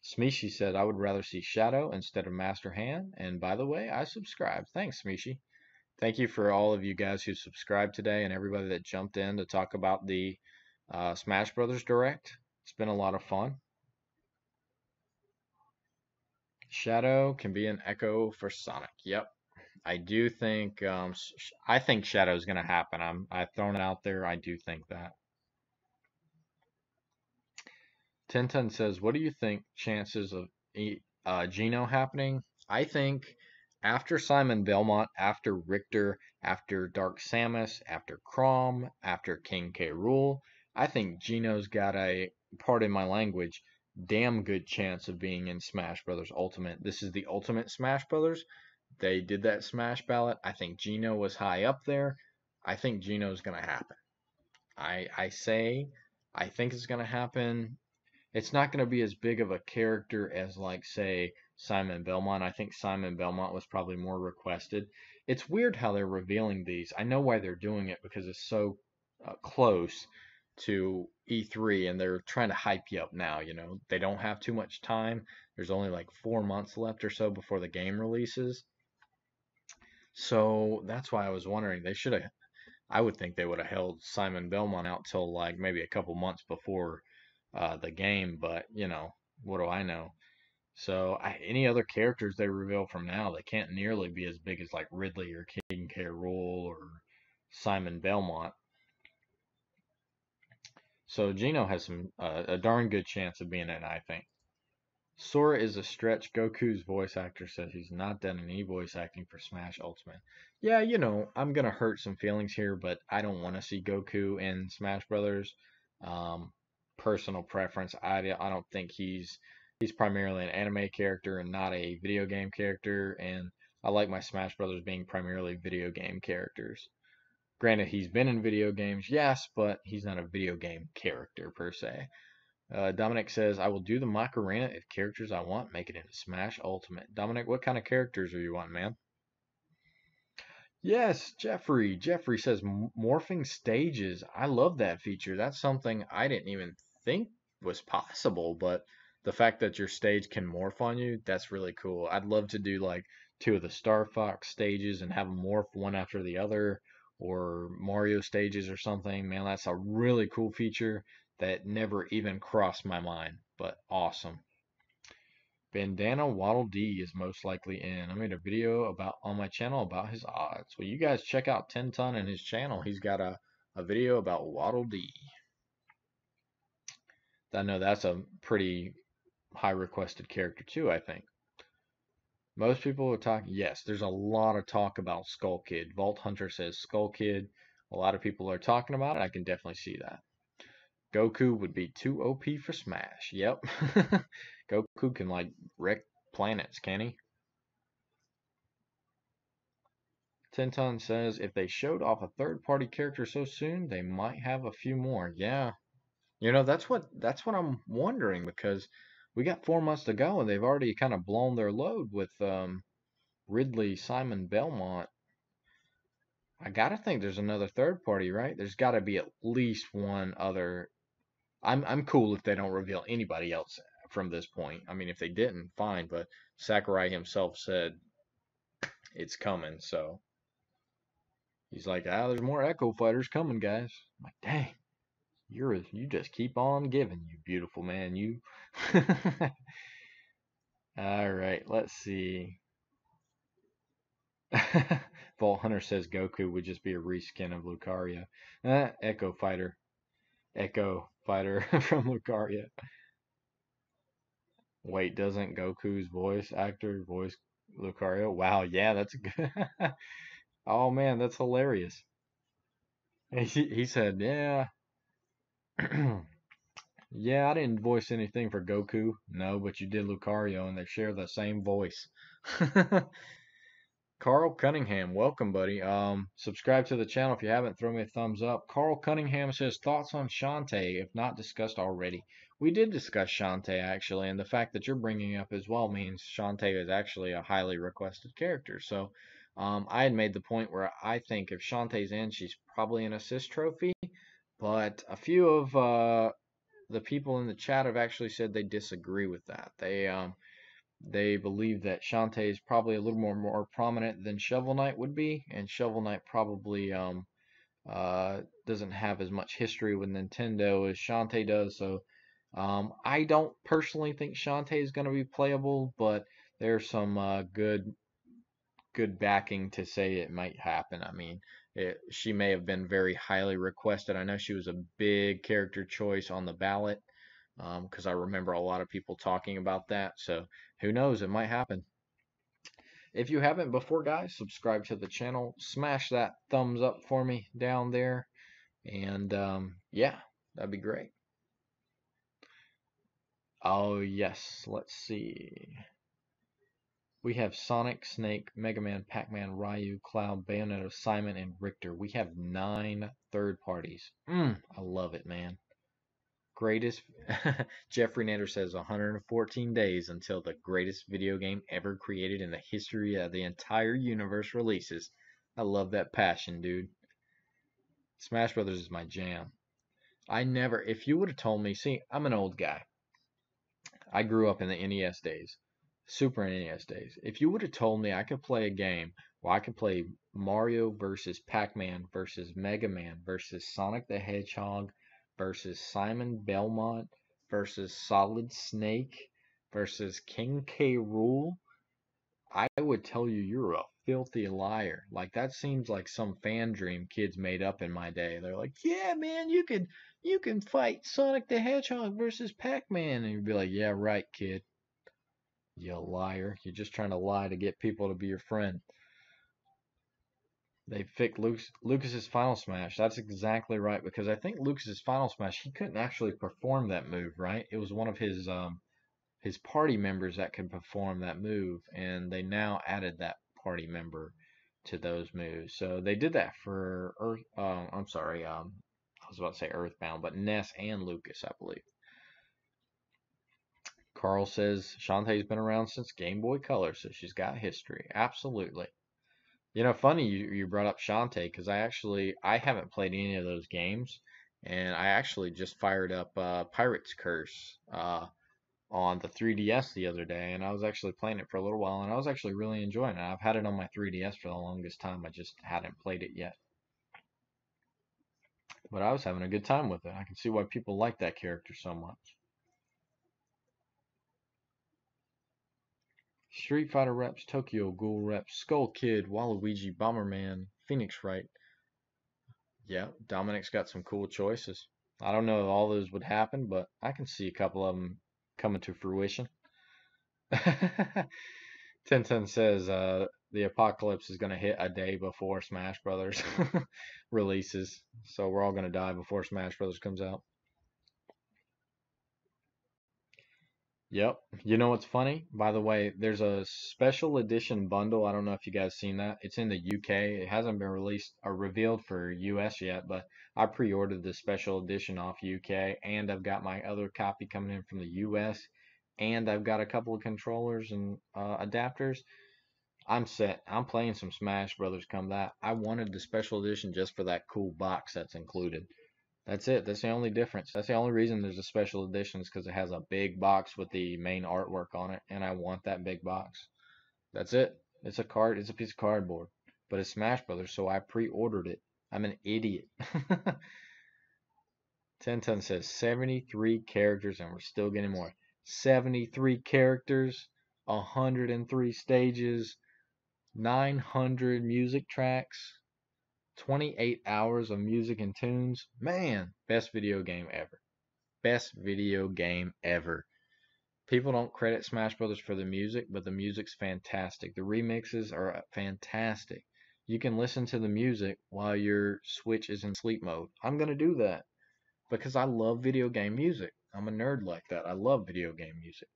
Smeeshi said, I would rather see Shadow instead of Master Hand. And by the way, I subscribe. Thanks, Smeeshi. Thank you for all of you guys who subscribed today and everybody that jumped in to talk about the Smash Brothers Direct. It's been a lot of fun. Shadow can be an echo for Sonic. Yep. I do think I think Shadow's gonna happen. I've thrown it out there. I do think that. Tintin says, "What do you think chances of Geno happening?" I think after Simon Belmont, after Richter, after Dark Samus, after Chrom, after King K. Rool, I think Geno's got a, pardon my language, damn good chance of being in Smash Brothers Ultimate. This is the Ultimate Smash Brothers. They did that Smash ballot. I think Geno was high up there. I think Geno's gonna happen. I say I think it's gonna happen. It's not gonna be as big of a character as like say Simon Belmont. I think Simon Belmont was probably more requested. It's weird how they're revealing these. I know why they're doing it because it's so close to E3 and they're trying to hype you up now, you know. They don't have too much time. There's only like 4 months left or so before the game releases. So that's why I was wondering they should have. I would think they would have held Simon Belmont out till like maybe a couple months before the game, but you know, what do I know? So any other characters they reveal from now, they can't nearly be as big as like Ridley or King K. Rool or Simon Belmont. So Gino has a darn good chance of being in, I think. Sora is a stretch. Goku's voice actor says he's not done any voice acting for Smash Ultimate. Yeah, you know, I'm gonna hurt some feelings here, but I don't want to see Goku in Smash Brothers. Um, Personal preference. I don't think he's primarily an anime character and not a video game character, and I like my Smash Brothers being primarily video game characters. Granted, he's been in video games, yes, but he's not a video game character per se. Dominic says, I will do the Macarena if characters I want make it into Smash Ultimate. Dominic, what kind of characters are you wanting, man? Yes, Jeffrey. Jeffrey says, morphing stages. I love that feature. That's something I didn't even think was possible, but the fact that your stage can morph on you, that's really cool. I'd love to do like two of the Star Fox stages and have them morph one after the other, or Mario stages or something. Man, that's a really cool feature that never even crossed my mind, but awesome. Bandana Waddle Dee is most likely in. I made a video about on my channel about his odds. Well, you guys check out 10 Ton and his channel. He's got a video about Waddle Dee. I know that's a pretty high requested character too, I think. Most people are talking, yes, there's a lot of talk about Skull Kid. Vault Hunter says Skull Kid. A lot of people are talking about it. I can definitely see that. Goku would be too OP for Smash. Yep. Goku can like wreck planets, can he? Tinton says if they showed off a third party character so soon, they might have a few more. Yeah. That's what I'm wondering because we got 4 months to go and they've already kind of blown their load with Ridley, Simon, Belmont. I gotta think there's another third party, right? There's gotta be at least one other. I'm cool if they don't reveal anybody else from this point. I mean, if they didn't, fine. But Sakurai himself said it's coming, so he's like, there's more Echo Fighters coming, guys. I'm like, dang, you just keep on giving, you beautiful man, you. All right, let's see. Vault Hunter says Goku would just be a reskin of Lucario. Echo Fighter. Echo Fighter from Lucario. Wait, doesn't Goku's voice actor voice Lucario? Wow, yeah, that's a good. Oh man, that's hilarious. He said, yeah, yeah, I didn't voice anything for Goku. No, but you did Lucario, and they share the same voice. Carl Cunningham, welcome, buddy. Subscribe to the channel if you haven't. Throw me a thumbs up. Carl Cunningham says thoughts on Shantae, if not discussed already. We did discuss Shantae actually, and the fact that you're bringing up as well means Shantae is actually a highly requested character. So, I had made the point where I think if Shantae's in, she's probably an assist trophy. But a few of the people in the chat have actually said they disagree with that. They believe that Shantae is probably a little more prominent than Shovel Knight would be, and Shovel Knight probably doesn't have as much history with Nintendo as Shantae does. So I don't personally think Shantae is going to be playable, but there's some good backing to say it might happen. I mean, she may have been very highly requested. I know she was a big character choice on the ballot because I remember a lot of people talking about that. So who knows? It might happen. If you haven't before, guys, subscribe to the channel. Smash that thumbs up for me down there. And yeah, that'd be great. Oh, yes. Let's see. We have Sonic, Snake, Mega Man, Pac-Man, Ryu, Cloud, Bayonetta, Simon, and Richter. We have 9 third parties. I love it, man. Greatest. Jeffrey Nader says 114 days until the greatest video game ever created in the history of the entire universe releases. I love that passion, dude. Smash Brothers is my jam. If you would have told me, see, I'm an old guy. I grew up in the NES days, Super NES days. If you would have told me I could play a game where I could play Mario versus Pac-Man versus Mega Man versus Sonic the Hedgehog versus Simon Belmont versus Solid Snake versus King K. Rool, I would tell you you're a filthy liar. Like that seems like some fan dream kids made up in my day. They're like, "Yeah, man, you can fight Sonic the Hedgehog versus Pac-Man." And you'd be like, "Yeah, right, kid. You liar. You're just trying to lie to get people to be your friend." They fixed Lucas's Final Smash. That's exactly right because I think Lucas's Final Smash he couldn't actually perform that move, right? It was one of his party members that could perform that move, and they now added that party member to those moves. So they did that for Earth. I'm sorry, I was about to say Earthbound, but Ness and Lucas, I believe. Carl says Shantae's been around since Game Boy Color, so she's got history. Absolutely. Funny you brought up Shantae because I haven't played any of those games, and I actually just fired up Pirate's Curse on the 3DS the other day, and I was actually playing it for a little while, and I was actually really enjoying it. I've had it on my 3DS for the longest time. I just hadn't played it yet. But I was having a good time with it. I can see why people like that character so much. Street Fighter reps, Tokyo Ghoul reps, Skull Kid, Waluigi, Bomberman, Phoenix Wright. Yeah, Dominic's got some cool choices. I don't know if all those would happen, but I can see a couple of them coming to fruition. 1010 says the apocalypse is going to hit a day before Smash Brothers releases. So we're all going to die before Smash Brothers comes out. Yep. You know what's funny? By the way, there's a special edition bundle. I don't know if you guys seen that. It's in the UK. It hasn't been released or revealed for US yet, but I pre-ordered the special edition off UK, and I've got my other copy coming in from the US, and I've got a couple of controllers and adapters. I'm set. I'm playing some Smash Brothers come that. I wanted the special edition just for that cool box that's included. That's it. That's the only difference. That's the only reason there's a special edition is because it has a big box with the main artwork on it, and I want that big box. That's it. It's a card. It's a piece of cardboard, but it's Smash Brothers, so I pre-ordered it. I'm an idiot. 1010 says 73 characters, and we're still getting more. 73 characters, 103 stages, 900 music tracks, 28 hours of music and tunes. Man, best video game ever. Best video game ever. People don't credit Smash Brothers for the music, but the music's fantastic. The remixes are fantastic. You can listen to the music while your Switch is in sleep mode. I'm going to do that because I love video game music. I'm a nerd like that. I love video game music.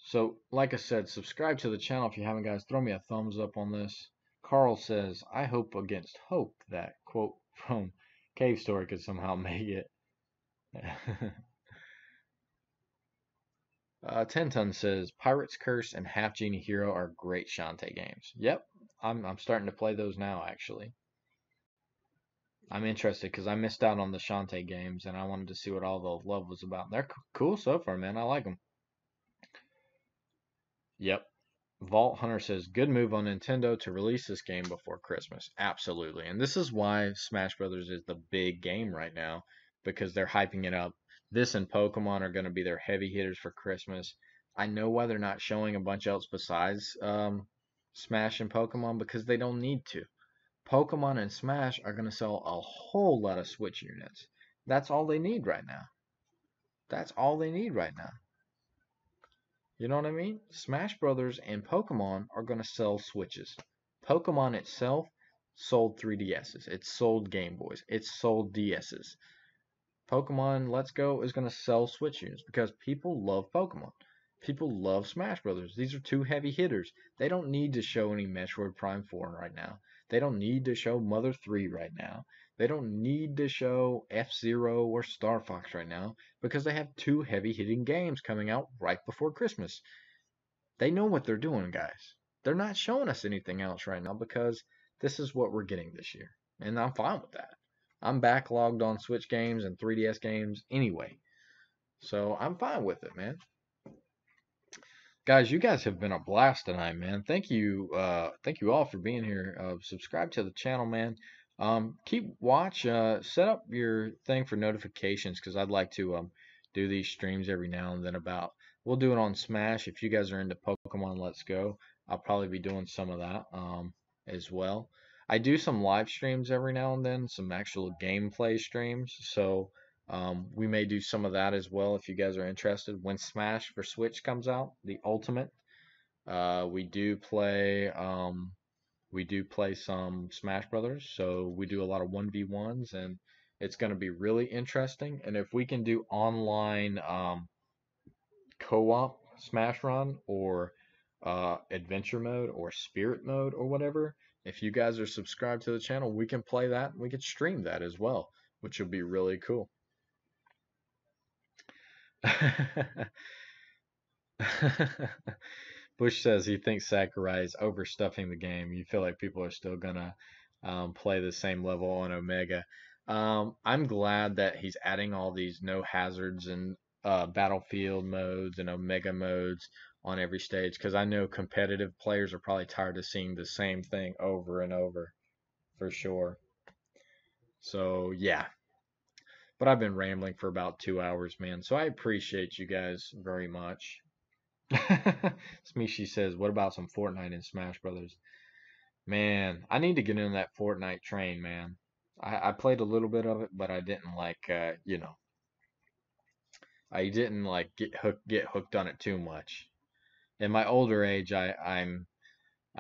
So, like I said, subscribe to the channel if you haven't, guys. Throw me a thumbs up on this. Carl says, I hope against hope that quote from Cave Story could somehow make it. 10 Ton says, Pirate's Curse and Half Genie Hero are great Shantae games. Yep, I'm starting to play those now, actually. I'm interested because I missed out on the Shantae games and I wanted to see what all the love was about. They're cool so far, man. I like them. Yep. Vault Hunter says, good move on Nintendo to release this game before Christmas. Absolutely. And this is why Smash Brothers is the big game right now, because they're hyping it up. This and Pokemon are going to be their heavy hitters for Christmas. I know why they're not showing a bunch else besides Smash and Pokemon, because they don't need to. Pokemon and Smash are going to sell a whole lot of Switch units. That's all they need right now. That's all they need right now. You know what I mean? Smash Brothers and Pokemon are going to sell Switches. Pokemon itself sold 3DSs. It sold Game Boys. It sold DSs. Pokemon Let's Go is going to sell Switch units because people love Pokemon. People love Smash Brothers. These are two heavy hitters. They don't need to show any Metroid Prime 4 right now. They don't need to show Mother 3 right now. They don't need to show F-Zero or Star Fox right now because they have two heavy hitting games coming out right before Christmas. They know what they're doing, guys. They're not showing us anything else right now because this is what we're getting this year. And I'm fine with that. I'm backlogged on Switch games and 3DS games anyway. So I'm fine with it, man. Guys, you guys have been a blast tonight, man. Thank you all for being here. Subscribe to the channel, man. Keep watch. Set up your thing for notifications because I'd like to do these streams every now and then. We'll do it on Smash. If you guys are into Pokemon Let's Go, I'll probably be doing some of that as well. I do some live streams every now and then, some actual gameplay streams. So we may do some of that as well if you guys are interested. When Smash for Switch comes out, the Ultimate, we do play some Smash Brothers. So we do a lot of 1v1s, and it's going to be really interesting. And if we can do online co-op Smash Run or adventure mode or spirit mode or whatever, if you guys are subscribed to the channel, we can play that and we can stream that as well, which would be really cool. Bush says he thinks Sakurai is overstuffing the game. You feel like people are still gonna play the same level on Omega. I'm glad that he's adding all these no hazards and battlefield modes and Omega modes on every stage because I know competitive players are probably tired of seeing the same thing over and over for sure. So yeah, but I've been rambling for about 2 hours, man. So I appreciate you guys very much. Smishi says, what about some Fortnite and Smash Brothers? Man, I need to get in that Fortnite train, man. I played a little bit of it, but I didn't like, I didn't like get hooked on it too much. In my older age, I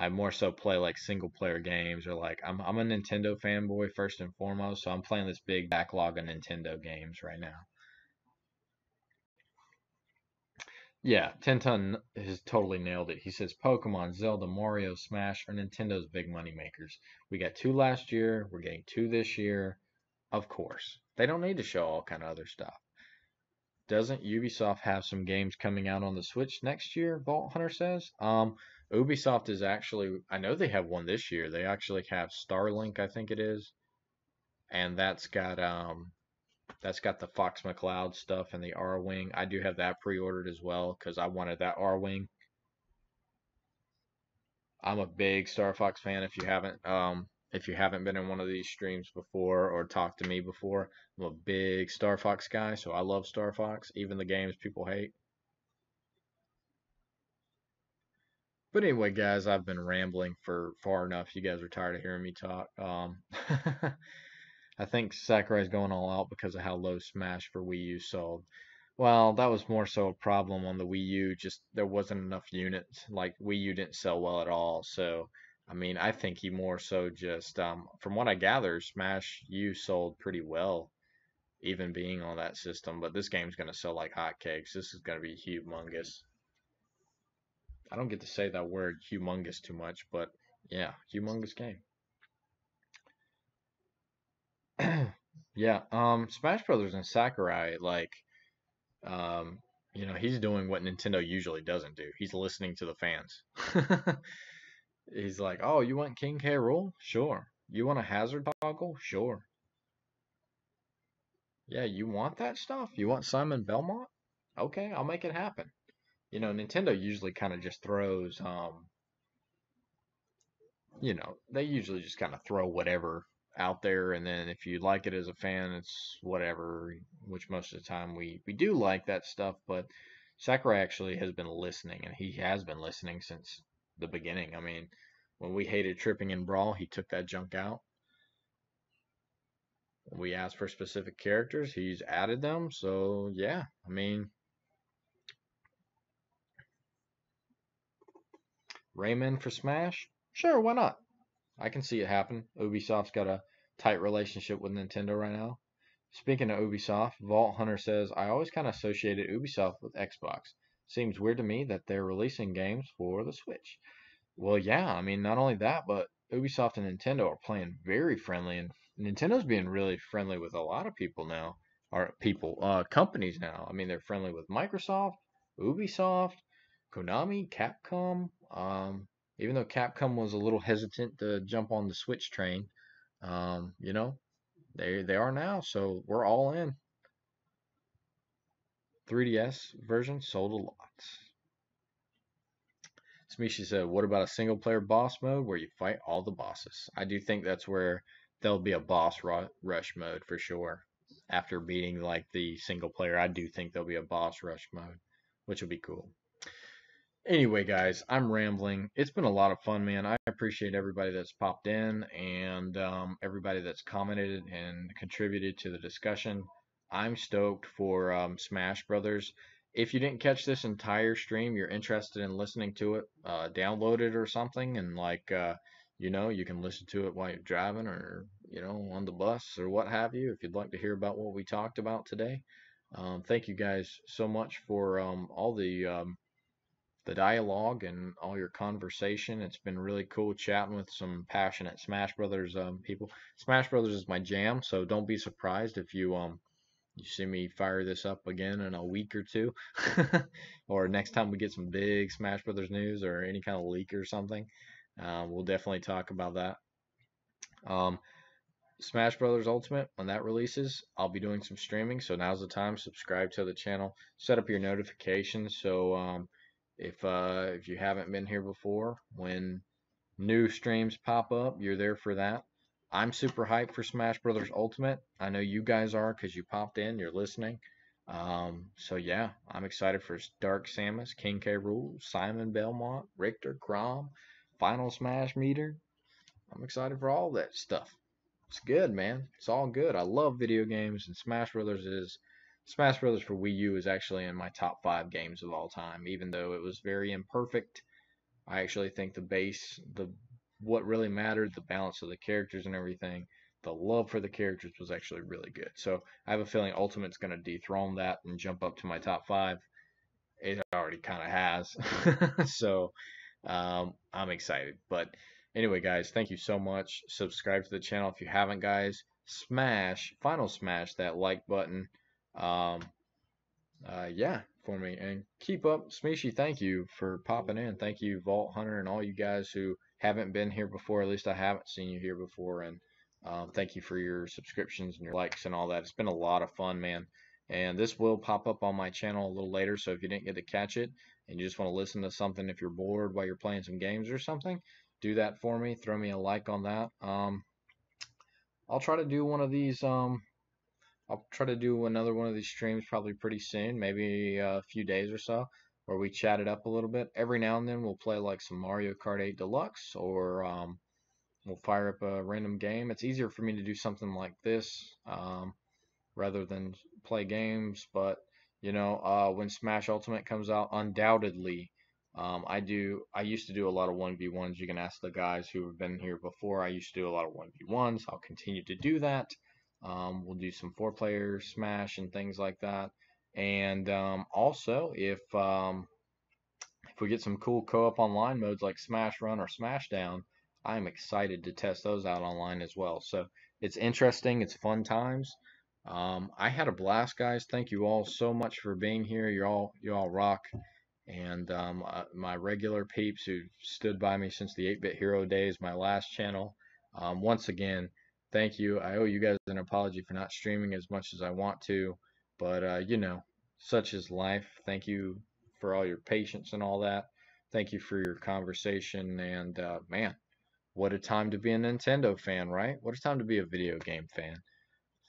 more so play like single player games or like I'm a Nintendo fanboy first and foremost, so I'm playing this big backlog of Nintendo games right now. Yeah, Tinton has totally nailed it. He says Pokemon, Zelda, Mario, Smash are Nintendo's big money makers. We got two last year, we're getting two this year. Of course. They don't need to show all kind of other stuff. Doesn't Ubisoft have some games coming out on the Switch next year? Vault Hunter says. Ubisoft is actually, I know they have one this year. They actually have Starlink, I think it is, and that's got the Fox McCloud stuff and the R Wing. I do have that pre-ordered as well because I wanted that R Wing. I'm a big Star Fox fan. If you haven't been in one of these streams before or talked to me before, I'm a big Star Fox guy, so I love Star Fox, even the games people hate. But anyway, guys, I've been rambling for far enough. You guys are tired of hearing me talk. I think Sakurai's going all out because of how low Smash for Wii U sold. Well, that was more so a problem on the Wii U. Just there wasn't enough units. Like Wii U didn't sell well at all. So, I mean, I think he more so just, from what I gather, Smash U sold pretty well, even being on that system. But this game's gonna sell like hotcakes. This is gonna be humongous. I don't get to say that word humongous too much, but yeah, humongous game. Yeah, Smash Brothers and Sakurai, like, um, he's doing what Nintendo usually doesn't do. He's listening to the fans. He's like, oh, you want King K. Rool? Sure. You want a hazard toggle? Sure. Yeah, you want that stuff? You want Simon Belmont? Okay, I'll make it happen. Nintendo usually kind of just throws, they usually just kind of throw whatever out there, and then if you like it as a fan, it's whatever. Which most of the time we do like that stuff, but Sakurai actually has been listening, and he has been listening since the beginning. I mean, when we hated tripping in Brawl, he took that junk out. When we asked for specific characters, he's added them. So yeah, I mean, Rayman for Smash, sure, why not? I can see it happen. Ubisoft's got a tight relationship with Nintendo right now. Speaking of Ubisoft, Vault Hunter says, I always kind of associated Ubisoft with Xbox. Seems weird to me that they're releasing games for the Switch. Well, yeah, I mean, not only that, but Ubisoft and Nintendo are playing very friendly, and Nintendo's being really friendly with a lot of people now, or companies now. I mean, they're friendly with Microsoft, Ubisoft, Konami, Capcom. Even though Capcom was a little hesitant to jump on the Switch train, um, you know, they are now, so we're all in. 3DS version sold a lot. Smishi said, "What about a single player boss mode where you fight all the bosses?" I do think that's where there'll be a rush mode for sure. After beating like the single player, I do think there'll be a boss rush mode, which will be cool. Anyway, guys, I'm rambling. It's been a lot of fun, man. I appreciate everybody that's popped in and everybody that's commented and contributed to the discussion. I'm stoked for Smash Brothers. If you didn't catch this entire stream, you're interested in listening to it, download it or something, and you can listen to it while you're driving or on the bus or what have you. If you'd like to hear about what we talked about today, thank you guys so much for all the dialogue and all your conversation. It's been really cool chatting with some passionate Smash Brothers people. Smash Brothers is my jam, so don't be surprised if you see me fire this up again in a week or two, or next time we get some big Smash Brothers news or any kind of leak or something. We'll definitely talk about that. Um, Smash Brothers Ultimate, when that releases, I'll be doing some streaming. So now's the time. Subscribe to the channel. Set up your notifications so if you haven't been here before, when new streams pop up, you're there for that. I'm super hyped for Smash Brothers Ultimate. I know you guys are because you popped in, you're listening. So yeah, I'm excited for Dark Samus, King K. Rool, Simon Belmont, Richter, Chrom, Final Smash Meter. I'm excited for all that stuff. It's good, man. It's all good. I love video games, and Smash Brothers is Smash Brothers for Wii U is actually in my top 5 games of all time, even though it was very imperfect. I actually think the base, the what really mattered, the balance of the characters and everything, the love for the characters was actually really good. So I have a feeling Ultimate's going to dethrone that and jump up to my top 5. It already kind of has. So I'm excited. But anyway, guys, thank you so much. Subscribe to the channel if you haven't, guys. Smash that like button. Um, yeah, for me. And keep up, Smeeshy. Thank you for popping in. Thank you, Vault Hunter, and all you guys who haven't been here before. At least I haven't seen you here before. And thank you for your subscriptions and your likes and all that. It's been a lot of fun, man. And this will pop up on my channel a little later. So if you didn't get to catch it and you just want to listen to something, if you're bored while you're playing some games or something, do that for me. Throw me a like on that. I'll try to do one of these. I'll try to do another one of these streams probably pretty soon, maybe a few days or so, where we chat it up a little bit. Every now and then we'll play like some Mario Kart 8 Deluxe, or we'll fire up a random game. It's easier for me to do something like this rather than play games, but when Smash Ultimate comes out, undoubtedly, I used to do a lot of 1v1s. You can ask the guys who have been here before. I used to do a lot of 1v1s. I'll continue to do that. We'll do some 4-player Smash and things like that. And also, if we get some cool co-op online modes like Smash Run or Smashdown, I'm excited to test those out online as well. So it's interesting. It's fun times. I had a blast, guys. Thank you all so much for being here. You all rock. And my regular peeps who stood by me since the 8-Bit Hero days, my last channel. Once again, thank you. I owe you guys an apology for not streaming as much as I want to, but such is life. Thank you for all your patience and all that. Thank you for your conversation. And man, what a time to be a Nintendo fan, right? What a time to be a video game fan.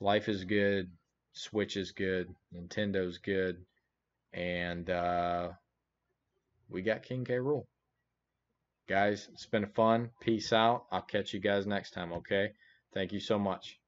Life is good, Switch is good, Nintendo's good, and we got King K. Rool. Guys, it's been fun. Peace out. I'll catch you guys next time, okay? Thank you so much.